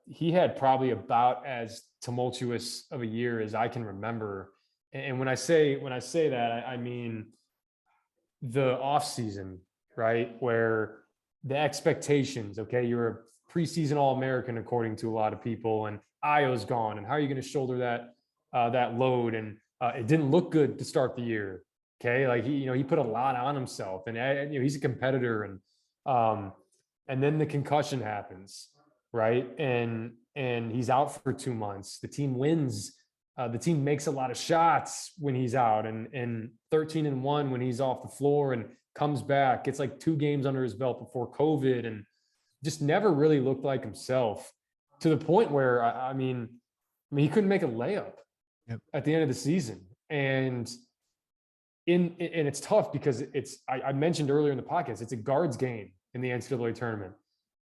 He had probably about as tumultuous of a year as I can remember. And when I say that, I mean the off season, right? Where the expectations, okay, you're a preseason All-American according to a lot of people, and Io's gone, and how are you going to shoulder that load? And it didn't look good to start the year. Okay. Like he put a lot on himself, and he's a competitor, and then the concussion happens, right? And he's out for 2 months. The team wins. The team makes a lot of shots when he's out, and 13-1 when he's off the floor and comes back. Gets like 2 games under his belt before COVID, and just never really looked like himself, to the point where I mean he couldn't make a layup at the end of the season. And it's tough because I mentioned earlier in the podcast, it's a guards game in the NCAA tournament.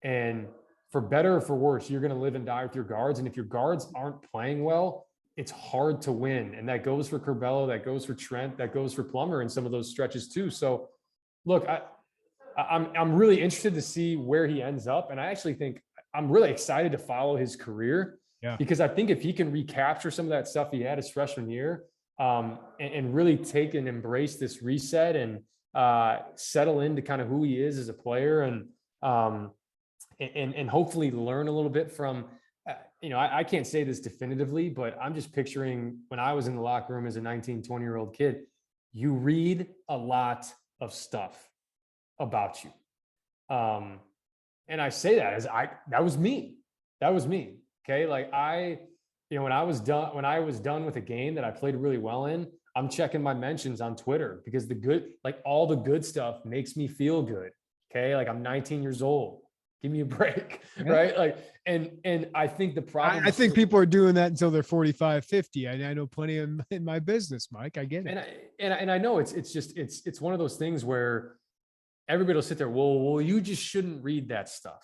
And for better or for worse, you're going to live and die with your guards. And if your guards aren't playing well, it's hard to win. And that goes for Curbelo, that goes for Trent, that goes for Plummer in some of those stretches too. So look, I'm really interested to see where he ends up. And I actually think I'm really excited to follow his career, because I think if he can recapture some of that stuff he had his freshman year, and really take and embrace this reset and settle into kind of who he is as a player, and hopefully learn a little bit from, I can't say this definitively, but I'm just picturing when I was in the locker room as a 19, 20-year-old kid, you read a lot of stuff about you. And I say that as that was me. Okay. Like when I was done with a game that I played really well in, I'm checking my mentions on Twitter, because all the good stuff makes me feel good. Okay. Like, I'm 19 years old. Give me a break. Right. Like, and I think the problem, I think people are doing that until they're 45, 50. I know plenty in my business, Mike. I get it. And I know it's one of those things where everybody will sit there. Well, you just shouldn't read that stuff.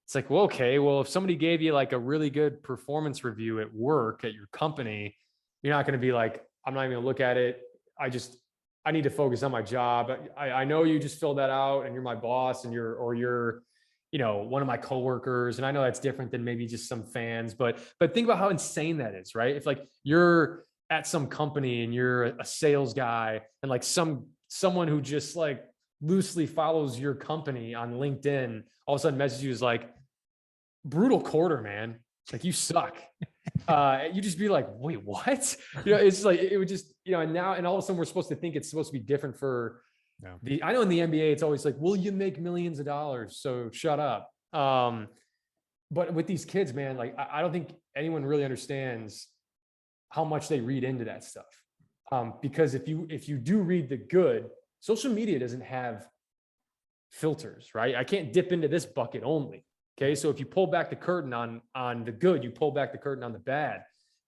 It's like, well, okay, well, if somebody gave you like a really good performance review at work at your company, you're not going to be like, I'm not even going to look at it. I need to focus on my job. I know you just filled that out and you're my boss, and you're one of my coworkers. And I know that's different than maybe just some fans, but think about how insane that is, right? If like you're at some company and you're a sales guy, and like someone who just like loosely follows your company on LinkedIn all of a sudden messages you is like, brutal quarter, man. Like, you suck. You just be like, wait, what? It's like, it would just, and all of a sudden we're supposed to think it's supposed to be different for I know in the NBA, it's always like, well, you make millions of dollars, so shut up. But with these kids, man, like, I don't think anyone really understands how much they read into that stuff. Because if you do read the good, social media doesn't have filters, right? I can't dip into this bucket only. Okay. So if you pull back the curtain on the good, you pull back the curtain on the bad.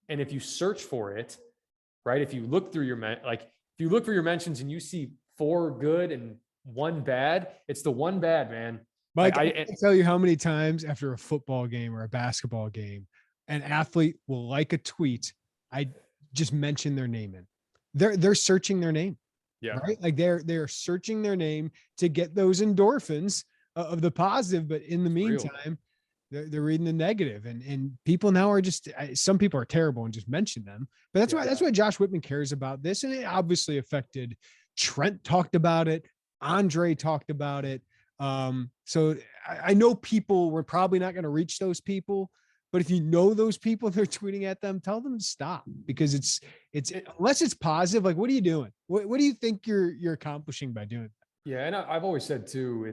And if you search for it, right? If you look through your mentions and you see 4 good and 1 bad, it's the 1 bad, man. Mike, I can tell you how many times after a football game or a basketball game, an athlete will like a tweet I just mentioned their name in. They're searching their name. Yeah. Right. Like they're searching their name to get those endorphins of the positive. But in the meantime, they're reading the negative, and people now are just, some people are terrible and just mention them. But that's why Josh Whitman cares about this. And it obviously affected Trent, talked about it. Andre talked about it. So I know people, we're probably not going to reach those people, but if you know those people, they're tweeting at them, tell them to stop, because it's unless it's positive, like, what are you doing? What do you think you're accomplishing by doing that? Yeah. And I've always said too,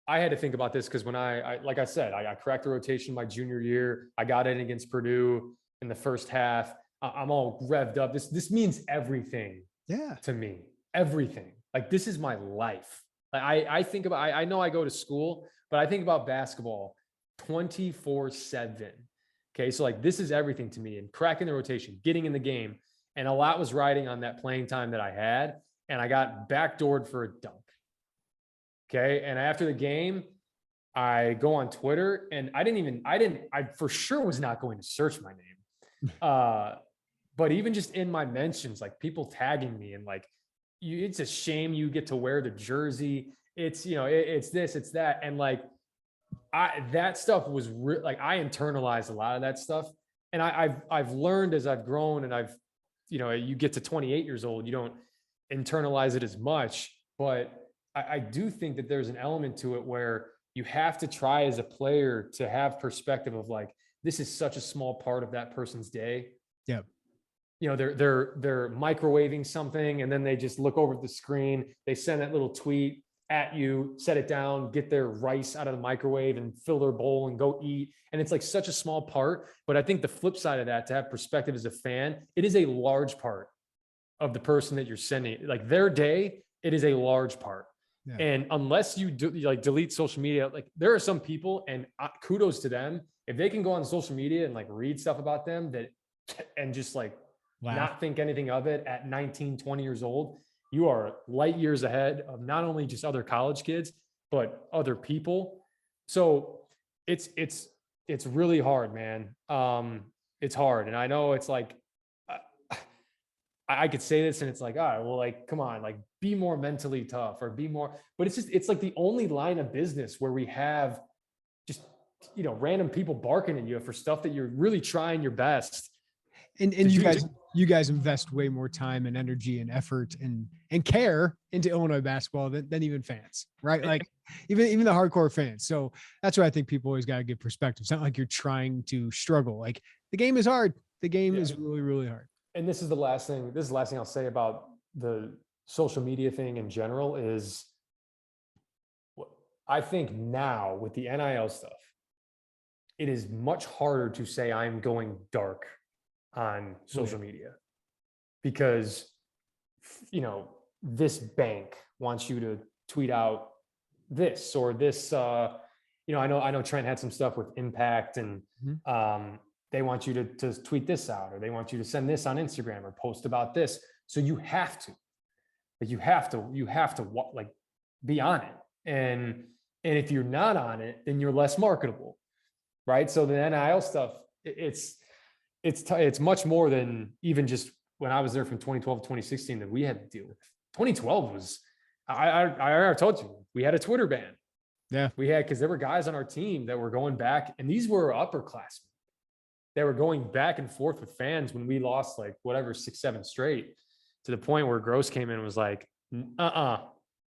I had to think about this because when like I said, I cracked the rotation my junior year. I got in against Purdue in the first half. I'm all revved up. This means everything to me, everything. Like, this is my life. Like, I think about, I know I go to school, but I think about basketball 24/7. Okay. So like, this is everything to me, and cracking the rotation, getting in the game. And a lot was riding on that playing time that I had. And I got backdoored for a dunk. Okay. And after the game, I go on Twitter, and I for sure was not going to search my name. But even just in my mentions, like, people tagging me and like, it's a shame you get to wear the jersey. It's, it's this, it's that. And like, that stuff was like, I internalized a lot of that stuff. And I've learned as I've grown, and you get to 28 years old, you don't internalize it as much, but I do think that there's an element to it where you have to try as a player to have perspective of like, this is such a small part of that person's day. Yeah. They're microwaving something, and then they just look over the screen, they send that little tweet at you, set it down, get their rice out of the microwave and fill their bowl and go eat. And it's like such a small part. But I think the flip side of that, to have perspective as a fan, it is a large part of the person that you're sending. Like their day, it is a large part. Yeah. And unless you do like delete social media, like there are some people, and kudos to them, if they can go on social media and like read stuff about them that, and just like not think anything of it at 19, 20 years old, you are light years ahead of not only just other college kids, but other people. So it's really hard, man. It's hard. And I know it's like, I could say this and it's like, all right, well, like, come on, like be more mentally tough or be more, but it's like the only line of business where we have just, random people barking at you for stuff that you're really trying your best. And you guys invest way more time and energy and effort and care into Illinois basketball than even fans, right? Like even the hardcore fans. So that's why I think people always got to give perspective. It's not like you're trying to struggle. Like the game is hard. The game is really, really hard. And this is the last thing I'll say about the social media thing in general is I think now with the NIL stuff, it is much harder to say I'm going dark on social media because, this bank wants you to tweet out this or this, I know Trent had some stuff with Impact and, they want you to tweet this out, or they want you to send this on Instagram or post about this. So you have to like be on it. And if you're not on it, then you're less marketable. Right. So the NIL stuff, it's much more than even just when I was there from 2012 to 2016 that we had to deal with. 2012 was, I told you, we had a Twitter ban. Yeah. We had, because there were guys on our team that were going back, and these were upperclassmen. They were going back and forth with fans when we lost like whatever 6-7 straight, to the point where Gross came in and was like, no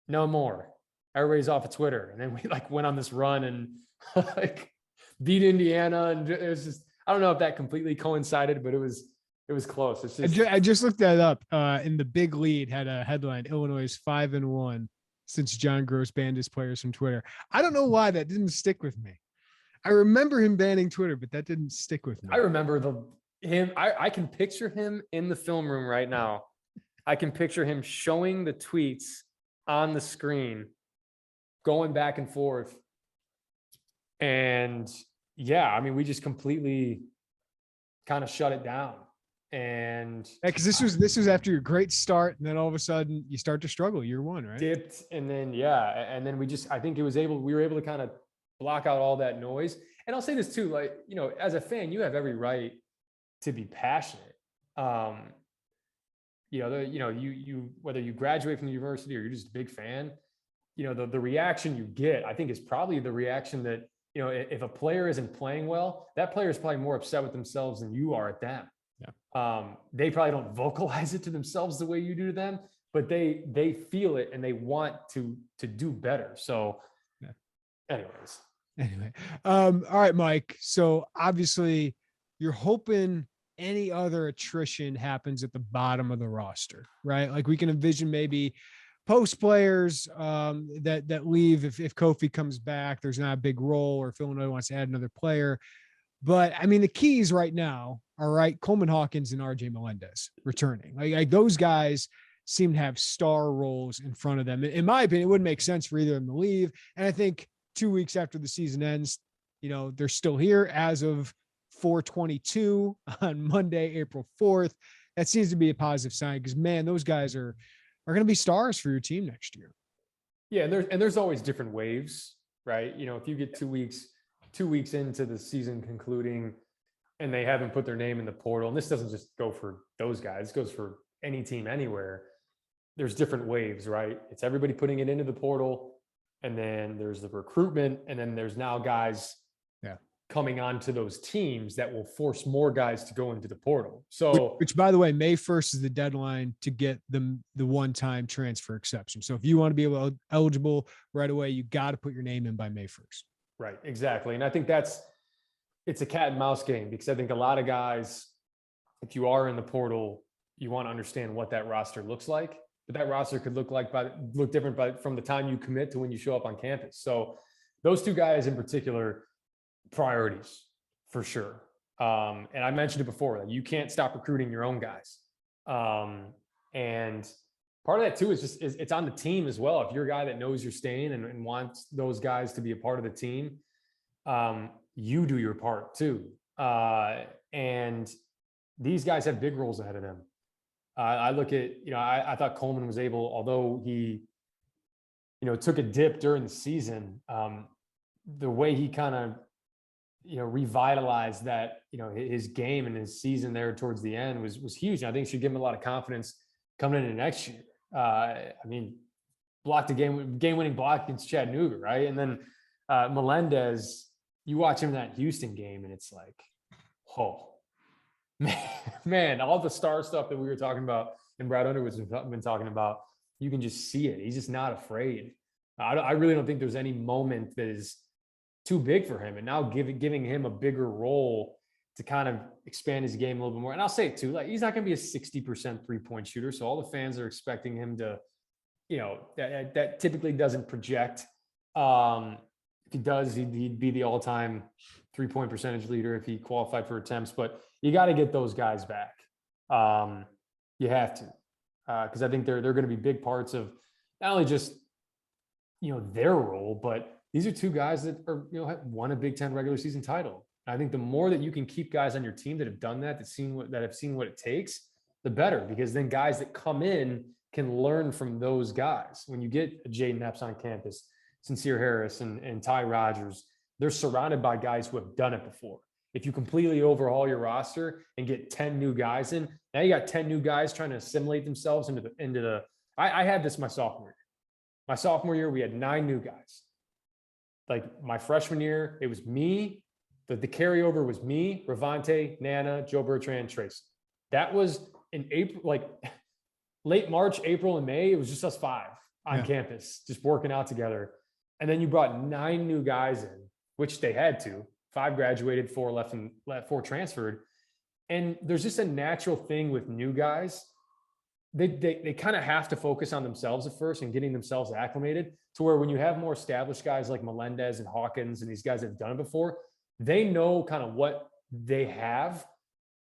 more. Everybody's off of Twitter. And then we like went on this run and like beat Indiana. And it was just, I don't know if that completely coincided, but it was close. It's just, I just looked that up. In the Big Lead had a headline, Illinois is 5-1 since John Gross banned his players from Twitter. I don't know why that didn't stick with me. I remember him banning Twitter, but that didn't stick with me. I remember him. I can picture him in the film room right now. I can picture him showing the tweets on the screen, going back and forth. And yeah, I mean, we just completely kind of shut it down. And because this was after your great start, and then all of a sudden you start to struggle year one, right? Dipped, and then I think we were able to kind of block out all that noise. And I'll say this too, like, as a fan, you have every right to be passionate. You whether you graduate from the university or you're just a big fan, the reaction you get, I think, is probably the reaction that, if a player isn't playing well, that player is probably more upset with themselves than you are at them. Yeah. They probably don't vocalize it to themselves the way you do to them, but they feel it and they want to do better. So Anyway. All right, Mike. So obviously you're hoping any other attrition happens at the bottom of the roster, right? Like we can envision maybe post players that leave if Kofi comes back, there's not a big role, or if Illinois wants to add another player. But I mean, the keys right now are right. Coleman Hawkins and RJ Melendez returning. Like those guys seem to have star roles in front of them. In my opinion, it wouldn't make sense for either of them to leave. And I think 2 weeks after the season ends, they're still here as of 4/22 on Monday, April 4th. That seems to be a positive sign because, man, those guys are going to be stars for your team next year. Yeah. And there's always different waves, right? If you get 2 weeks into the season concluding and they haven't put their name in the portal, and this doesn't just go for those guys, it goes for any team anywhere. There's different waves, right? It's everybody putting it into the portal. And then there's the recruitment, and then there's now guys coming onto those teams that will force more guys to go into the portal. So, which by the way, May 1st is the deadline to get the one-time transfer exception. So if you want to be eligible right away, you got to put your name in by May 1st. Right, exactly. And I think it's a cat and mouse game, because I think a lot of guys, if you are in the portal, you want to understand what that roster looks like. but that roster could look different from the time you commit to when you show up on campus. So those two guys in particular, priorities for sure. And I mentioned it before, like you can't stop recruiting your own guys. And part of that too is it's on the team as well. If you're a guy that knows you're staying and wants those guys to be a part of the team, you do your part too. And these guys have big roles ahead of them. I look at, I thought Coleman was able, although he, took a dip during the season, the way he kind of, revitalized that, his game and his season there towards the end was huge. And I think it should give him a lot of confidence coming into next year. Blocked a game-winning block against Chattanooga, right? And then Melendez, you watch him in that Houston game, and it's like, oh, man, all the star stuff that we were talking about and Brad Underwood's been talking about, you can just see it. He's just not afraid. I really don't think there's any moment that is too big for him. And now giving him a bigger role to kind of expand his game a little bit more. And I'll say it too, like he's not going to be a 60% 3-point shooter. So all the fans are expecting him to, that typically doesn't project. If he does, he'd be the all-time 3-point percentage leader if he qualified for attempts. But you got to get those guys back. You have to, because I think they're going to be big parts of not only just their role, but these are two guys that are have won a Big Ten regular season title. And I think the more that you can keep guys on your team that have done that, that have seen what it takes, the better. Because then guys that come in can learn from those guys. When you get a Jaden Epps on campus, Sincere Harris and Ty Rodgers, they're surrounded by guys who have done it before. If you completely overhaul your roster and get 10 new guys in, now you got 10 new guys trying to assimilate themselves into the. I had this my sophomore year. My sophomore year, we had 9 new guys. Like my freshman year, it was me. The carryover was me, Ravante, Nana, Joe Bertrand, Tracy. That was in April, like late March, April, and May. It was just us 5 on campus, just working out together. And then you brought 9 new guys in, which they had to. 5 graduated, 4 left, and 4 transferred. And there's just a natural thing with new guys. They kind of have to focus on themselves at first and getting themselves acclimated to where when you have more established guys like Melendez and Hawkins and these guys that have done it before, they know kind of what they have.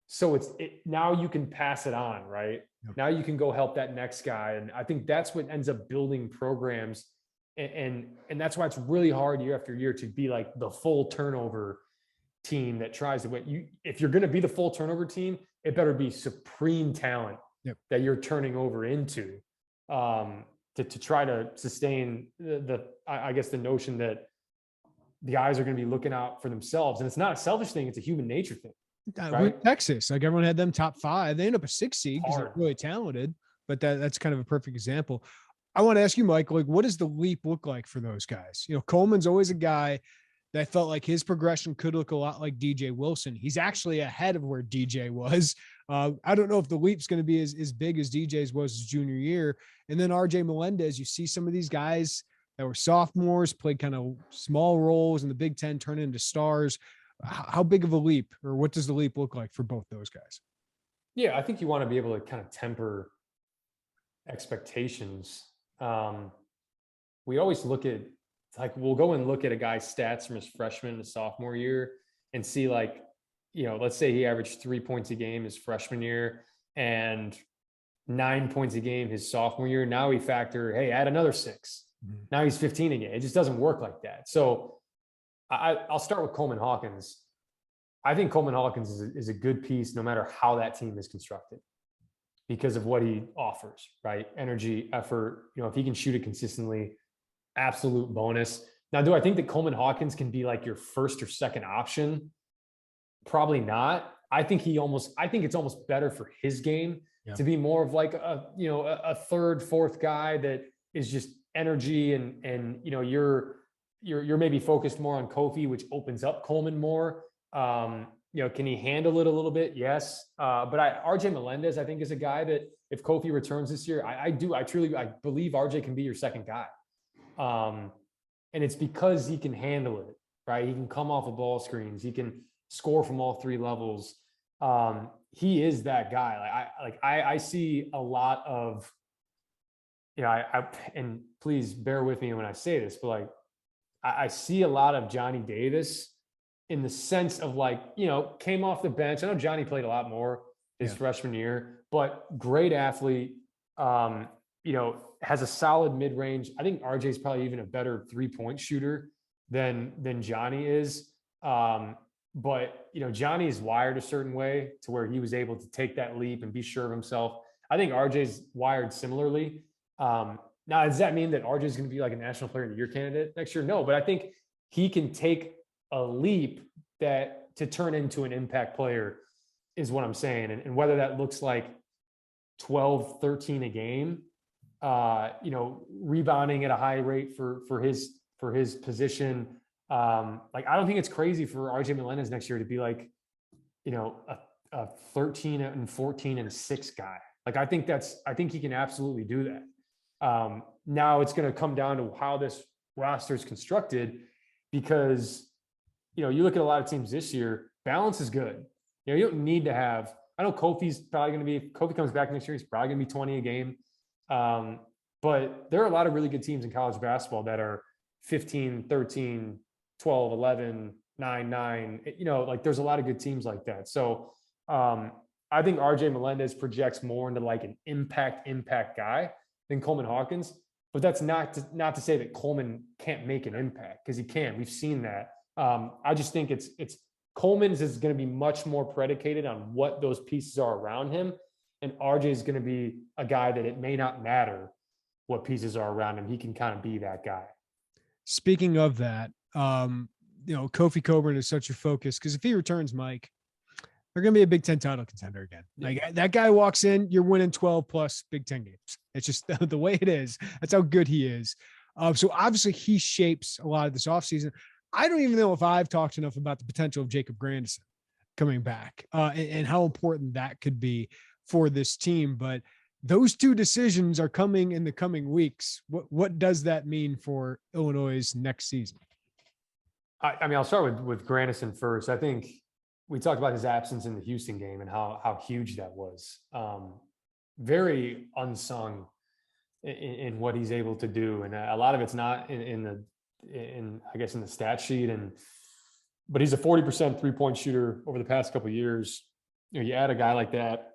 So now you can pass it on, right? Yep. Now you can go help that next guy. And I think that's what ends up building programs. And that's why it's really hard year after year to be like the full turnover team that tries to win. If you're going to be the full turnover team, it better be supreme talent that you're turning over into to try to sustain I guess the notion that the guys are going to be looking out for themselves. And it's not a selfish thing. It's a human nature thing. Right? Texas, like everyone had them top 5. They end up a 6 seed because they're really talented, but that's kind of a perfect example. I want to ask you, Mike, like, what does the leap look like for those guys? Coleman's always a guy that I felt like his progression could look a lot like DJ Wilson. He's actually ahead of where DJ was. I don't know if the leap's going to be as big as DJ's was his junior year. And then RJ Melendez, you see some of these guys that were sophomores, played kind of small roles in the Big Ten, turn into stars. How big of a leap, or what does the leap look like for both those guys? Yeah, I think you want to be able to kind of temper expectations. We always look at, like, we'll go and look at a guy's stats from his freshman to sophomore year and see, like, let's say he averaged 3 points a game his freshman year and 9 points a game his sophomore year. Now we factor, hey, add another 6. Mm-hmm. Now he's 15 a game. It just doesn't work like that. So I'll start with Coleman Hawkins. I think Coleman Hawkins is a good piece no matter how that team is constructed because of what he offers, right? Energy, effort. If he can shoot it consistently, absolute bonus. Now, do I think that Coleman Hawkins can be like your first or second option? Probably not. I think it's almost better for his game to be more of like a third, fourth guy that is just energy and you're maybe focused more on Kofi, which opens up Coleman more. Can he handle it a little bit? Yes. But RJ Melendez, I think, is a guy that if Kofi returns this year, I truly believe RJ can be your second guy. And it's because he can handle it, right? He can come off of ball screens. He can score from all 3 levels. He is that guy. I see a lot of and please bear with me when I say this, but like, I see a lot of Johnny Davis in the sense of like, came off the bench. I know Johnny played a lot more his freshman year, but great athlete, has a solid mid-range. I think RJ is probably even a better 3-point shooter than Johnny is. But Johnny is wired a certain way to where he was able to take that leap and be sure of himself. I think RJ's wired similarly. Now, does that mean that RJ is going to be like a National Player of the Year candidate next year? No, but I think he can take a leap to turn into an impact player is what I'm saying. And whether that looks like 12, 13 a game, rebounding at a high rate for his position. Like, I don't think it's crazy for RJ Melendez next year to be like, a 13 and 14 and 6 guy. Like, I think he can absolutely do that. Now it's going to come down to how this roster is constructed, because, you look at a lot of teams this year, balance is good. You don't need to have, I know Kofi's probably going to be, if Kofi comes back next year, he's probably going to be 20 a game. But there are a lot of really good teams in college basketball that are 15, 13, 12, 11, 9, 9, like there's a lot of good teams like that. So I think RJ Melendez projects more into like an impact guy than Coleman Hawkins, but that's not to say that Coleman can't make an impact, because he can. We've seen that. I just think it's Coleman's is going to be much more predicated on what those pieces are around him. And RJ is going to be a guy that it may not matter what pieces are around him. He can kind of be that guy. Speaking of that, Kofi Cockburn is such a focus, because if he returns, Mike, they're going to be a Big Ten title contender again. Like, that guy walks in, you're winning 12 plus Big Ten games. It's just the way it is. That's how good he is. So obviously he shapes a lot of this offseason. I don't even know if I've talked enough about the potential of Jacob Grandison coming back and how important that could be for this team. But those two decisions are coming in the coming weeks. What does that mean for Illinois' next season? I mean, I'll start with Grandison first. I think we talked about his absence in the Houston game and how huge that was. Very unsung in what he's able to do. And a lot of it's not in the stat sheet. But he's a 40% 3-point shooter over the past couple of years. You add a guy like that,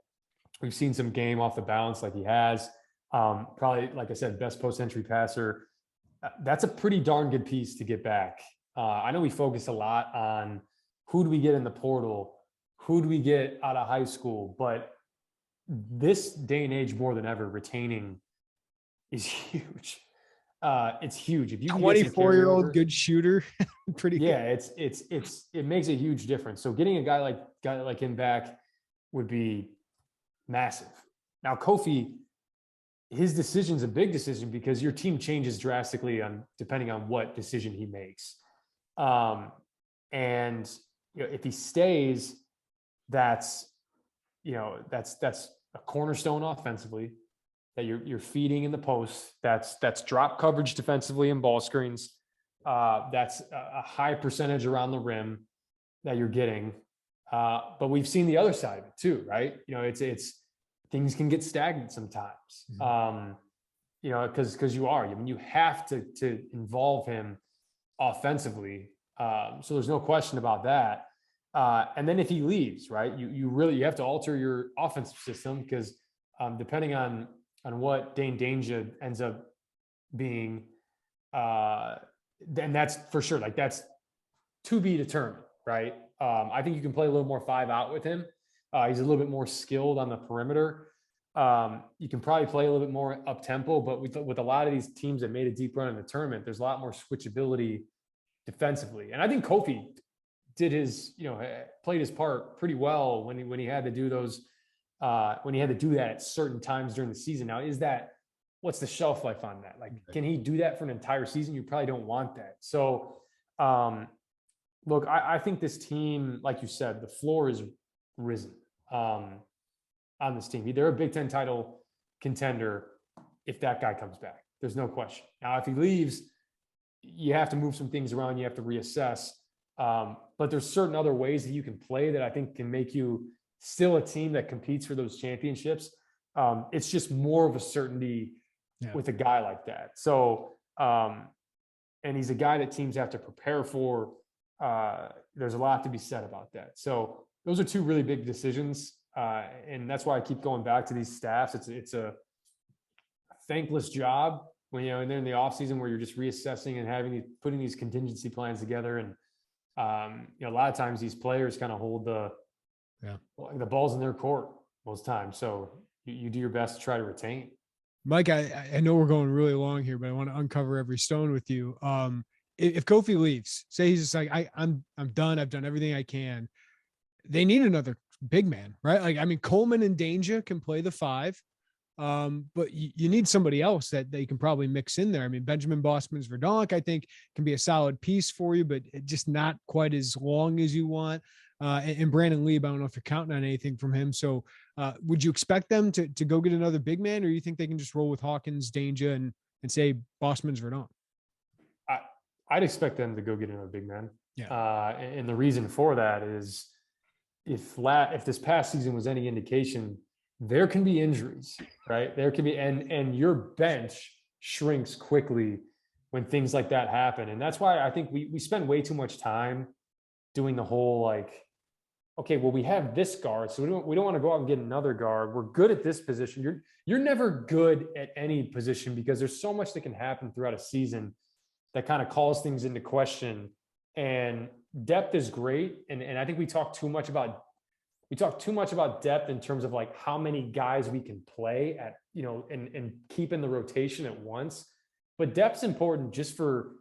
we've seen some game off the bounce like he has. Probably, like I said, best post-entry passer. That's a pretty darn good piece to get back. I know we focus a lot on who do we get in the portal, who do we get out of high school, but this day and age more than ever, retaining is huge. It's huge. If you 24-year-old good shooter, pretty good. Yeah, it makes a huge difference. So getting a guy like him back would be massive. Now, Kofi, his decision's a big decision because your team changes drastically depending on what decision he makes. And if he stays, that's a cornerstone offensively that you're feeding in the post. That's drop coverage defensively and ball screens. That's a high percentage around the rim that you're getting. But we've seen the other side of it too, right? It's things can get stagnant sometimes. Because you have to involve him offensively. So there's no question about that. And then if he leaves, right, you have to alter your offensive system, because depending on what Dane Danger ends up being, then that's for sure. Like, that's to be determined, right? I think you can play a little more 5-out with him. He's a little bit more skilled on the perimeter. You can probably play a little bit more up tempo, but with a lot of these teams that made a deep run in the tournament, there's a lot more switchability defensively. And I think Kofi played his part pretty well when he had to do those, when he had to do that at certain times during the season. Now, what's the shelf life on that? Like, can he do that for an entire season? You probably don't want that. So, look, I think this team, like you said, the floor is risen on this team. They're a Big Ten title contender if that guy comes back. There's no question. Now, if he leaves, you have to move some things around. You have to reassess. But there's certain other ways that you can play that I think can make you still a team that competes for those championships. It's just more of a certainty with a guy like that. So, and he's a guy that teams have to prepare for. There's a lot to be said about that. So those are two really big decisions. And that's why I keep going back to these staffs. It's a thankless job when, and then in the off season where you're just reassessing and putting these contingency plans together. And, a lot of times these players kind of hold the balls in their court most times. So you do your best to try to retain. Mike, I know we're going really long here, but I want to uncover every stone with you. If Kofi leaves, say he's just like, I'm done. I've done everything I can. They need another big man, right? Like, I mean, Coleman and Danger can play the 5, but you need somebody else that they can probably mix in there. I mean, Benjamin Bosman's Verdonk, I think, can be a solid piece for you, but just not quite as long as you want. And Brandon Lee, I don't know if you're counting on anything from him. So would you expect them to go get another big man, or you think they can just roll with Hawkins, Danger, and say Bosman's Verdonk? I'd expect them to go get another big man. Yeah. And the reason for that is if this past season was any indication, there can be injuries, right? There can be, and your bench shrinks quickly when things like that happen. And that's why I think we spend way too much time doing the whole, like, okay, well, we have this guard, so we don't want to go out and get another guard. We're good at this position. You're never good at any position because there's so much that can happen throughout a season that kind of calls things into question. And depth is great. And I think we talk too much about depth in terms of like how many guys we can play at, and keep in the rotation at once. But depth's important just for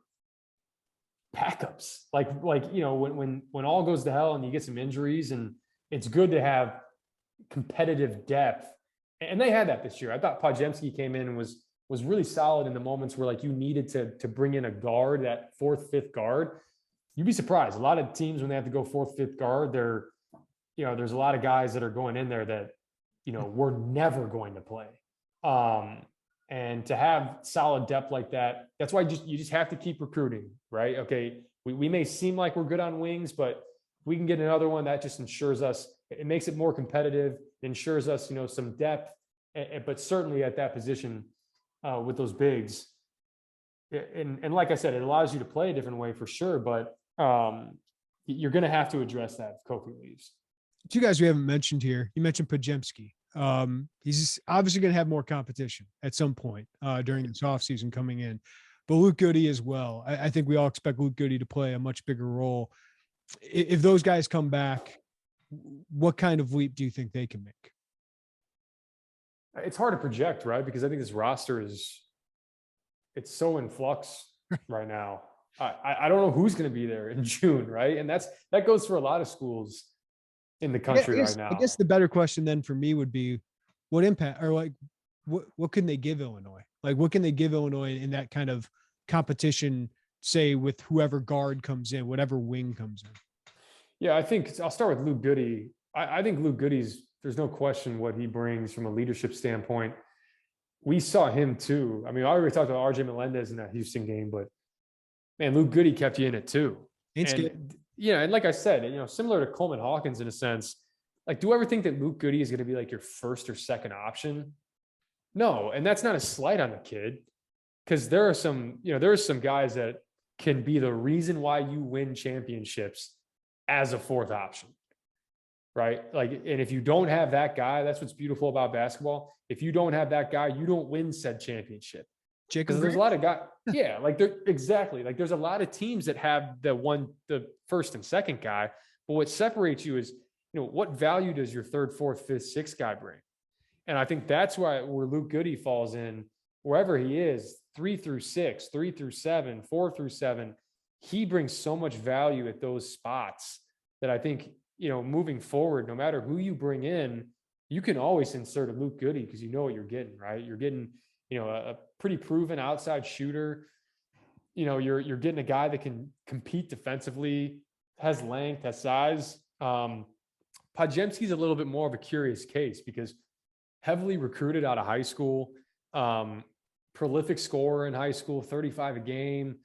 backups. Like, when all goes to hell and you get some injuries, and it's good to have competitive depth. And they had that this year. I thought Podziemski came in and was really solid in the moments where, like, you needed to bring in a guard, that 4th, 5th guard. You'd be surprised. A lot of teams, when they have to go 4th, 5th guard, there's a lot of guys that are going in there that, we're never going to play. And to have solid depth like that, that's why you just have to keep recruiting, right? Okay, we may seem like we're good on wings, but we can get another one that just ensures us, it makes it more competitive, ensures us, some depth, but certainly at that position, with those bigs. And like I said, it allows you to play a different way for sure, but you're going to have to address that if Kofi leaves. 2 guys we haven't mentioned here. You mentioned Podziemski. He's obviously going to have more competition at some point during this offseason coming in, but Luke Goody as well. I think we all expect Luke Goody to play a much bigger role. If those guys come back, what kind of leap do you think they can make? It's hard to project, right? Because I think this roster it's so in flux right now. I don't know who's going to be there in June, right? And that goes for a lot of schools in the country right now. I guess the better question then for me would be, what impact, or like, what can they give Illinois? Like, what can they give Illinois in that kind of competition, say with whoever guard comes in, whatever wing comes in? Yeah, I think I'll start with Luke Goody. I think Luke Goody's, there's no question what he brings from a leadership standpoint. We saw him too. I mean, I already talked about RJ Melendez in that Houston game, but man, Luke Goody kept you in it too. And like I said, similar to Coleman Hawkins in a sense, like, do you ever think that Luke Goody is going to be like your first or second option? No. And that's not a slight on the kid, because there are some guys that can be the reason why you win championships as a 4th option. Right. Like, and if you don't have that guy, that's what's beautiful about basketball. If you don't have that guy, you don't win said championship. Because there's a lot of guys. Yeah. Like, exactly. Like, there's a lot of teams that have the first and second guy, but what separates you is, what value does your 3rd, 4th, 5th, 6th guy bring? And I think that's where Luke Goody falls in, wherever he is, 3 through 6, 3 through 7, 4 through 7. He brings so much value at those spots that I think, moving forward, no matter who you bring in, you can always insert a Luke Goody because you know what you're getting, right? You're getting, a pretty proven outside shooter. You're getting a guy that can compete defensively, has length, has size. Podziemski's a little bit more of a curious case because heavily recruited out of high school, prolific scorer in high school, 35 a game.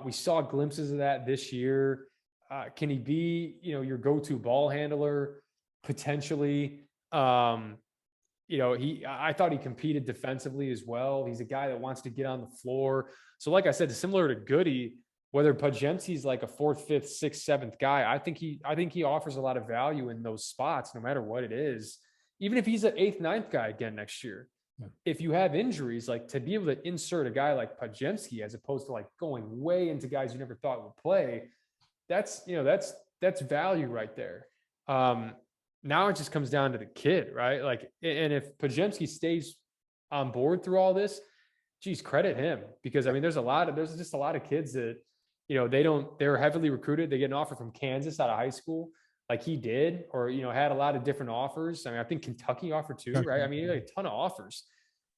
We saw glimpses of that this year. Can he be, your go-to ball handler? Potentially. I thought he competed defensively as well. He's a guy that wants to get on the floor. So like I said, similar to Goody, whether Podziemski's like a 4th, 5th, 6th, 7th guy, I think he offers a lot of value in those spots, no matter what it is. Even if he's an 8th, 9th guy again next year, if you have injuries, like to be able to insert a guy like Podziemski as opposed to like going way into guys you never thought would play, that's value right there. Now it just comes down to the kid, right? Like, and if Podziemski stays on board through all this, geez, credit him, because I mean, there's just a lot of kids that, they're heavily recruited. They get an offer from Kansas out of high school, like he did, or, had a lot of different offers. I mean, I think Kentucky offered too, right? I mean, a ton of offers.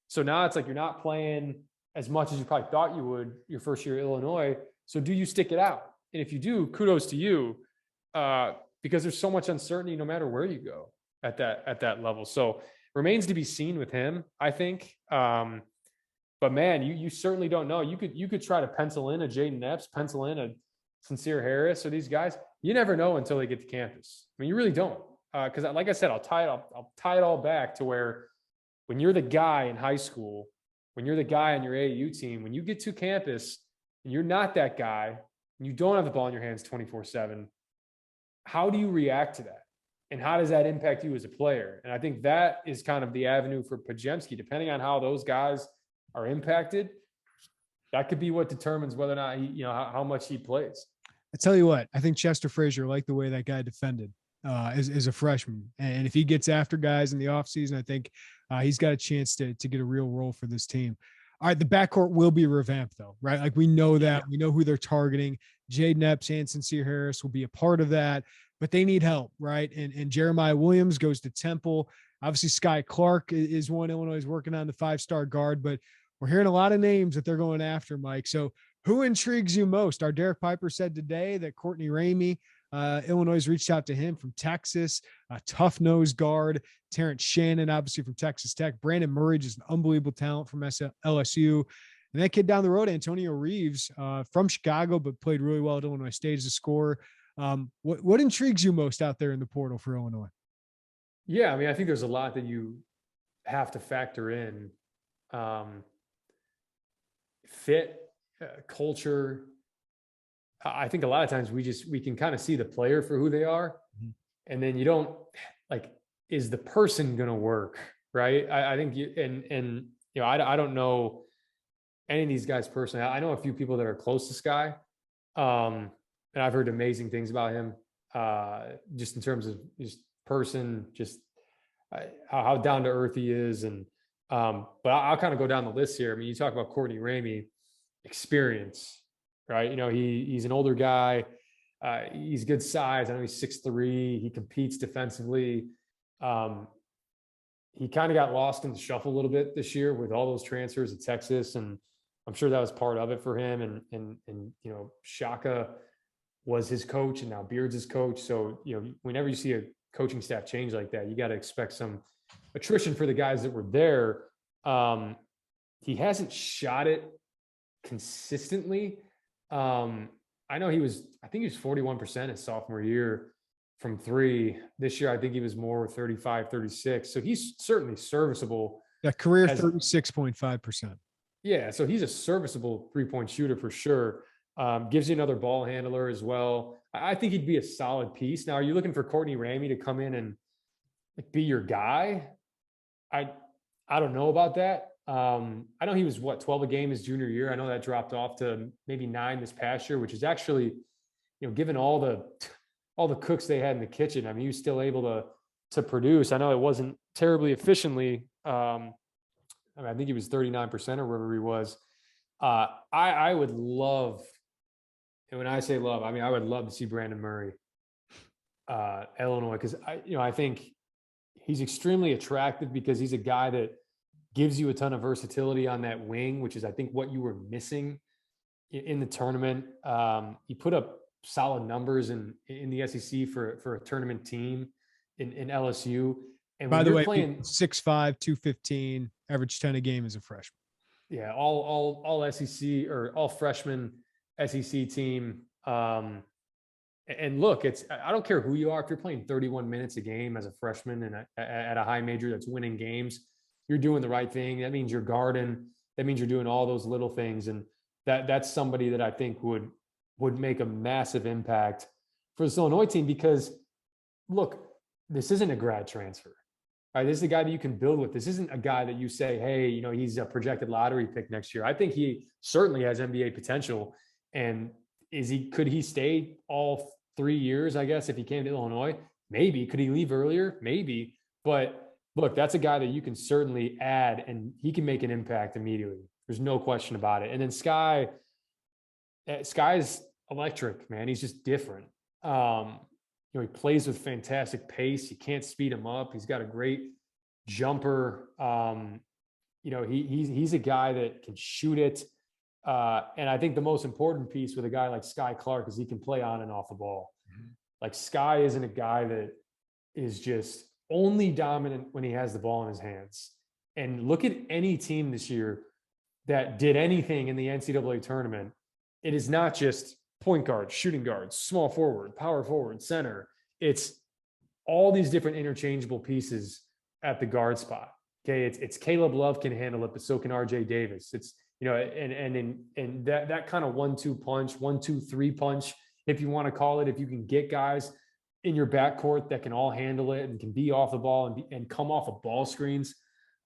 So now it's like, you're not playing as much as you probably thought you would your first year at Illinois. So do you stick it out? And if you do, kudos to you, because there's so much uncertainty no matter where you go at that level. So remains to be seen with him, I think. But man, you certainly don't know. You could try to pencil in a Jaden Epps, pencil in a Sincere Harris, or these guys. You never know until they get to campus. I mean, you really don't. Because like I said, I'll tie it all back to where when you're the guy in high school, when you're the guy on your AAU team, when you get to campus and you're not that guy, and you don't have the ball in your hands 24/7, how do you react to that? And how does that impact you as a player? And I think that is kind of the avenue for Podziemski, depending on how those guys are impacted. That could be what determines whether or not how much he plays. I tell you what, I think Chester Frazier liked the way that guy defended as a freshman. And if he gets after guys in the offseason, I think he's got a chance to get a real role for this team. All right, the backcourt will be revamped, though, right? Like, we know that. We know who they're targeting. Jaden Epps and Sincere Harris will be a part of that, but they need help, right? And Jeremiah Williams goes to Temple. Obviously, Sky Clark is one Illinois is working on, the 5-star guard, but we're hearing a lot of names that they're going after, Mike. So who intrigues you most? Our Derek Piper said today that Courtney Ramey, Illinois reached out to him from Texas, a tough-nosed guard. Terrence Shannon, obviously from Texas Tech. Brandon Murray, just an unbelievable talent from LSU. And that kid down the road, Antonio Reeves, from Chicago, but played really well at Illinois State as a scorer. What intrigues you most out there in the portal for Illinois? Yeah, I mean, I think there's a lot that you have to factor in. Fit, culture. I think a lot of times we can kind of see the player for who they are. Mm-hmm. And then you don't is the person going to work? Right. I think I don't know any of these guys personally. I know a few people that are close to Sky. And I've heard amazing things about him, just in terms of just person, just how down to earth he is. And, but I'll kind of go down the list here. I mean, you talk about Courtney Ramey, experience, right? He's an older guy. He's good size. I know he's 6'3". He competes defensively. He kind of got lost in the shuffle a little bit this year with all those transfers at Texas. And I'm sure that was part of it for him. And Shaka was his coach, and now Beard's his coach. So, whenever you see a coaching staff change like that, you got to expect some attrition for the guys that were there. He hasn't shot it consistently. I know I think he was 41% his sophomore year from 3. This year, I think he was more 35, 36. So he's certainly serviceable. That career 36.5%. Yeah. So he's a serviceable 3-point shooter for sure. Gives you another ball handler as well. I think he'd be a solid piece. Now, are you looking for Courtney Ramey to come in and be your guy? I don't know about that. I know he was 12 a game his junior year. I know that dropped off to maybe 9 this past year, which is actually, given all the cooks they had in the kitchen, I mean, he was still able to produce. I know it wasn't terribly efficiently. I think he was 39% or wherever he was. I would love, and when I say love, I mean, I would love to see Brandon Murray, Illinois, because I think he's extremely attractive because he's a guy that gives you a ton of versatility on that wing, which is, I think, what you were missing in the tournament. He put up solid numbers in the SEC for a tournament team in LSU. And by the way, playing 6'5", 215, average 10 a game as a freshman. Yeah, all SEC or all freshman SEC team. And look, I don't care who you are. If you're playing 31 minutes a game as a freshman and at a high major that's winning games, you're doing the right thing. That means you're guarding. That means you're doing all those little things. And that's somebody that I think would make a massive impact for this Illinois team, because look, this isn't a grad transfer. Right, this is a guy that you can build with. This isn't a guy that you say, hey, he's a projected lottery pick next year. I think he certainly has NBA potential. And could he stay all 3 years, I guess, if he came to Illinois? Maybe. Could he leave earlier? Maybe. But look, that's a guy that you can certainly add, and he can make an impact immediately. There's no question about it. And then Sky's electric, man. He's just different. He plays with fantastic pace. You can't speed him up. He's got a great jumper. He's a guy that can shoot it. And I think the most important piece with a guy like Sky Clark is he can play on and off the ball. Mm-hmm. Like, Sky isn't a guy that is just only dominant when he has the ball in his hands. And look at any team this year that did anything in the NCAA tournament. It is not just point guards, shooting guards, small forward, power forward, center. It's all these different interchangeable pieces at the guard spot. Okay. It's Caleb Love can handle it, but so can RJ Davis. It's, and that kind of 1-2 punch, 1-2-3 punch, if you want to call it, if you can get guys in your backcourt that can all handle it and can be off the ball and come off of ball screens.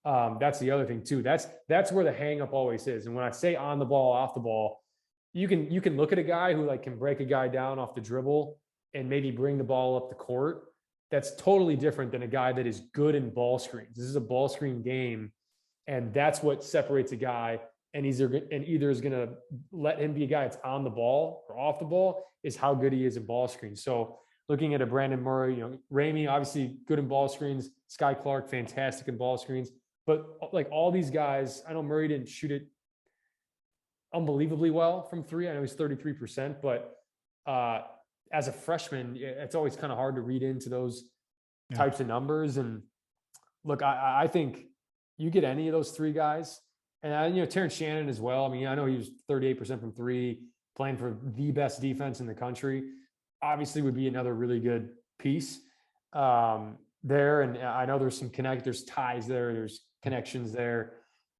That's the other thing too. That's where the hang up always is. And when I say on the ball, off the ball, you can look at a guy who can break a guy down off the dribble and maybe bring the ball up the court. That's totally different than a guy that is good in ball screens. This is a ball screen game, and that's what separates a guy. And either is going to let him be a guy that's on the ball or off the ball is how good he is in ball screens. So looking at a Brandon Murray, Ramey, obviously good in ball screens. Sky Clark, fantastic in ball screens. But like all these guys, I know Murray didn't shoot it unbelievably well from three. I know he's 33%, but as a freshman, it's always kind of hard to read into those types of numbers. And look, I think you get any of those three guys, and Terrence Shannon as well. I mean, I know he was 38% from three, playing for the best defense in the country. Obviously, would be another really good piece there. And I know there's there's ties there, there's connections there.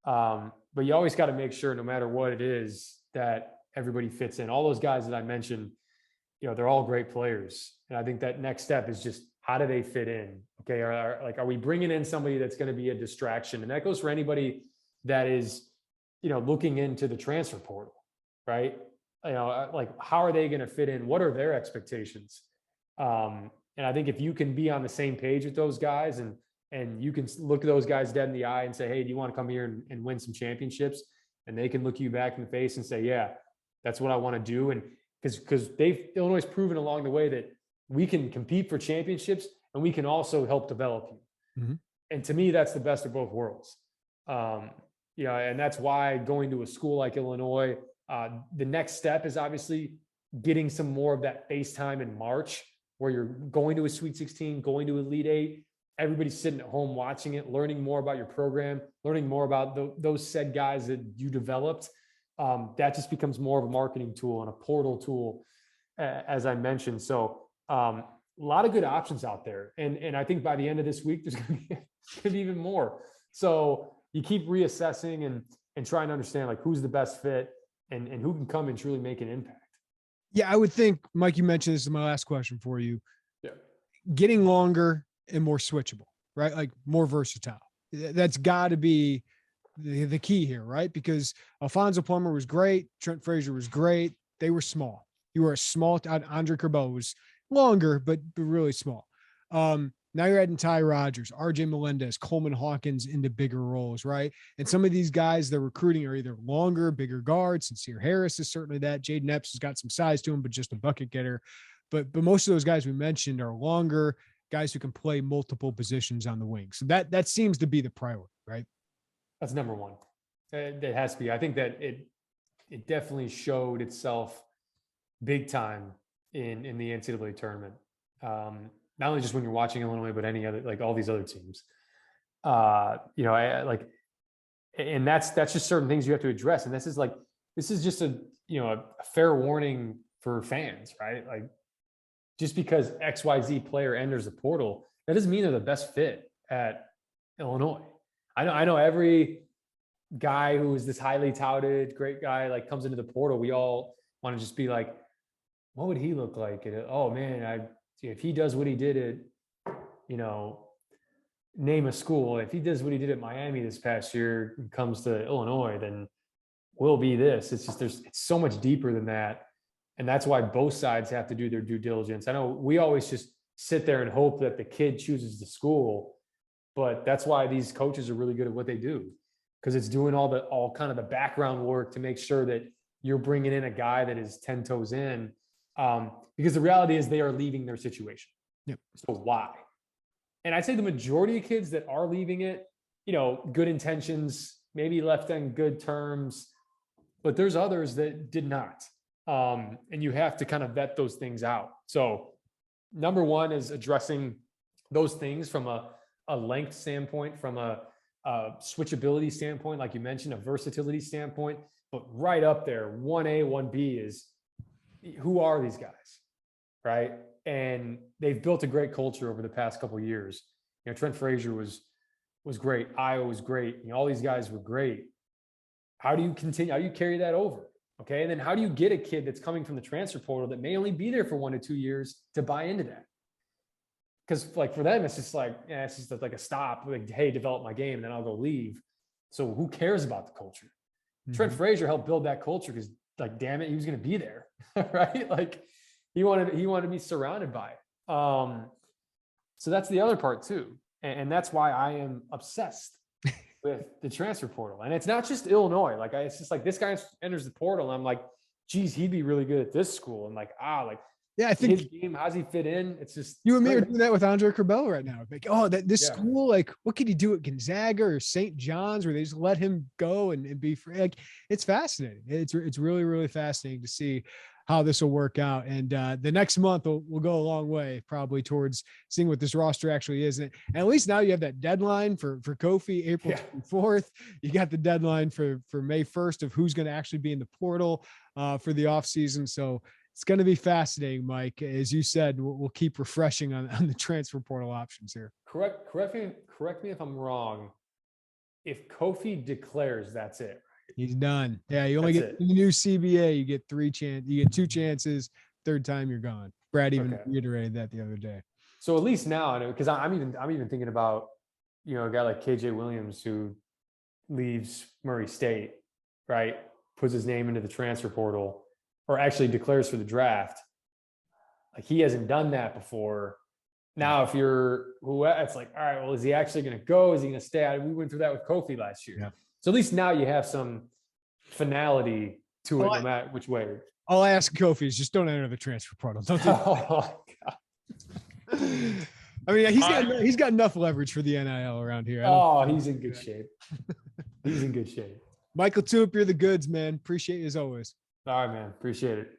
But you always got to make sure, no matter what it is, that everybody fits in. All those guys that I mentioned, they're all great players. And I think that next step is just, how do they fit in? Okay. Are we bringing in somebody that's going to be a distraction? And that goes for anybody that is, looking into the transfer portal, right? How are they going to fit in? What are their expectations? And I think if you can be on the same page with those guys and you can look those guys dead in the eye and say, hey, do you want to come here and win some championships? And they can look you back in the face and say, yeah, that's what I want to do. And because Illinois has proven along the way that we can compete for championships and we can also help develop you. Mm-hmm. And to me, that's the best of both worlds. And that's why going to a school like Illinois, the next step is obviously getting some more of that face time in March, where you're going to a Sweet 16, going to Elite Eight. Everybody's sitting at home watching it, learning more about your program, learning more about those said guys that you developed. That just becomes more of a marketing tool and a portal tool, as I mentioned. So a lot of good options out there. And I think by the end of this week, there's going to be even more. So you keep reassessing and trying to understand who's the best fit and who can come and truly make an impact. Yeah, I would think, Mike, you mentioned this is my last question for you. Yeah. Getting longer and more switchable, right? Like more versatile. That's got to be the key here, right? Because Alfonso Plummer was great. Trent Frazier was great. They were small. You were a small, Andre Kerbo was longer, but really small. Now you're adding Ty Rodgers, RJ Melendez, Coleman Hawkins into bigger roles, right? And some of these guys they're recruiting are either longer, bigger guards. Sincere Harris is certainly that. Jaden Epps has got some size to him, but just a bucket getter. But most of those guys we mentioned are longer, guys who can play multiple positions on the wing. So that seems to be the priority, right? That's number one. It has to be. I think that it definitely showed itself big time in the NCAA tournament. Not only just when you're watching Illinois, but any other, all these other teams. And that's just certain things you have to address. And this is just a fair warning for fans, right? just because XYZ player enters the portal, that doesn't mean they're the best fit at Illinois. I know every guy who is this highly touted, great guy, like comes into the portal. We all want to just be like, what would he look like? And, oh man, if he does what he did at, name a school. If he does what he did at Miami this past year and comes to Illinois, then we'll be this. It's just, it's so much deeper than that. And that's why both sides have to do their due diligence. I know we always just sit there and hope that the kid chooses the school, but that's why these coaches are really good at what they do, because it's doing all kind of the background work to make sure that you're bringing in a guy that is 10 toes in, because the reality is they are leaving their situation. Yep. So why? And I'd say the majority of kids that are leaving it, good intentions, maybe left on good terms, but there's others that did not. And you have to kind of vet those things out. So number one is addressing those things from a length standpoint, from a switchability standpoint, like you mentioned, a versatility standpoint, but right up there, 1A, 1B is who are these guys, right? And they've built a great culture over the past couple of years. Trent Frazier was great. Iowa was great. All these guys were great. How do you continue? How do you carry that over? Okay. And then how do you get a kid that's coming from the transfer portal that may only be there for 1 to 2 years to buy into that? Because like for them, it's just like, it's just like a stop. Like, hey, develop my game, and then I'll go leave. So who cares about the culture? Mm-hmm. Trent Frazier helped build that culture because, like, damn it, he was going to be there, right? Like he wanted to be surrounded by it. So that's the other part too, and that's why I am obsessed with the transfer portal. And it's not just Illinois. Like it's just like this guy enters the portal, and I'm like, geez, he'd be really good at this school. And like, yeah, I think his game, how's he fit in? It's just you and me are doing that with Andre Corbell right now. Like, this school, like, what could he do at Gonzaga or St. John's, where they just let him go and be free? Like, it's fascinating. It's really, really fascinating to see how this will work out. And the next month will go a long way, probably, towards seeing what this roster actually is. And at least now you have that deadline for Kofi, April 24th. You got the deadline for May 1st of who's going to actually be in the portal for the offseason. So it's going to be fascinating, Mike. As you said, we'll keep refreshing on the transfer portal options here. Correct me if I'm wrong. If Kofi declares, that's it. He's done. Yeah, you only get the new CBA. You get 2 chances. Third time, you're gone. Brad even reiterated that the other day. So at least now, I know, because I'm even thinking about a guy like KJ Williams who leaves Murray State, right? Puts his name into the transfer portal, or actually declares for the draft. Like, he hasn't done that before. Now, if it's like, all right, well, is he actually going to go? Is he going to stay? We went through that with Kofi last year. Yeah. So at least now you have some finality to it, no matter which way. I'll ask Kofi is just don't enter the transfer portal. Don't do God. I mean, he's got enough leverage for the NIL around here. He's in good shape. He's in good shape. Mike LaTulip, you're the goods, man. Appreciate you as always. All right, man. Appreciate it.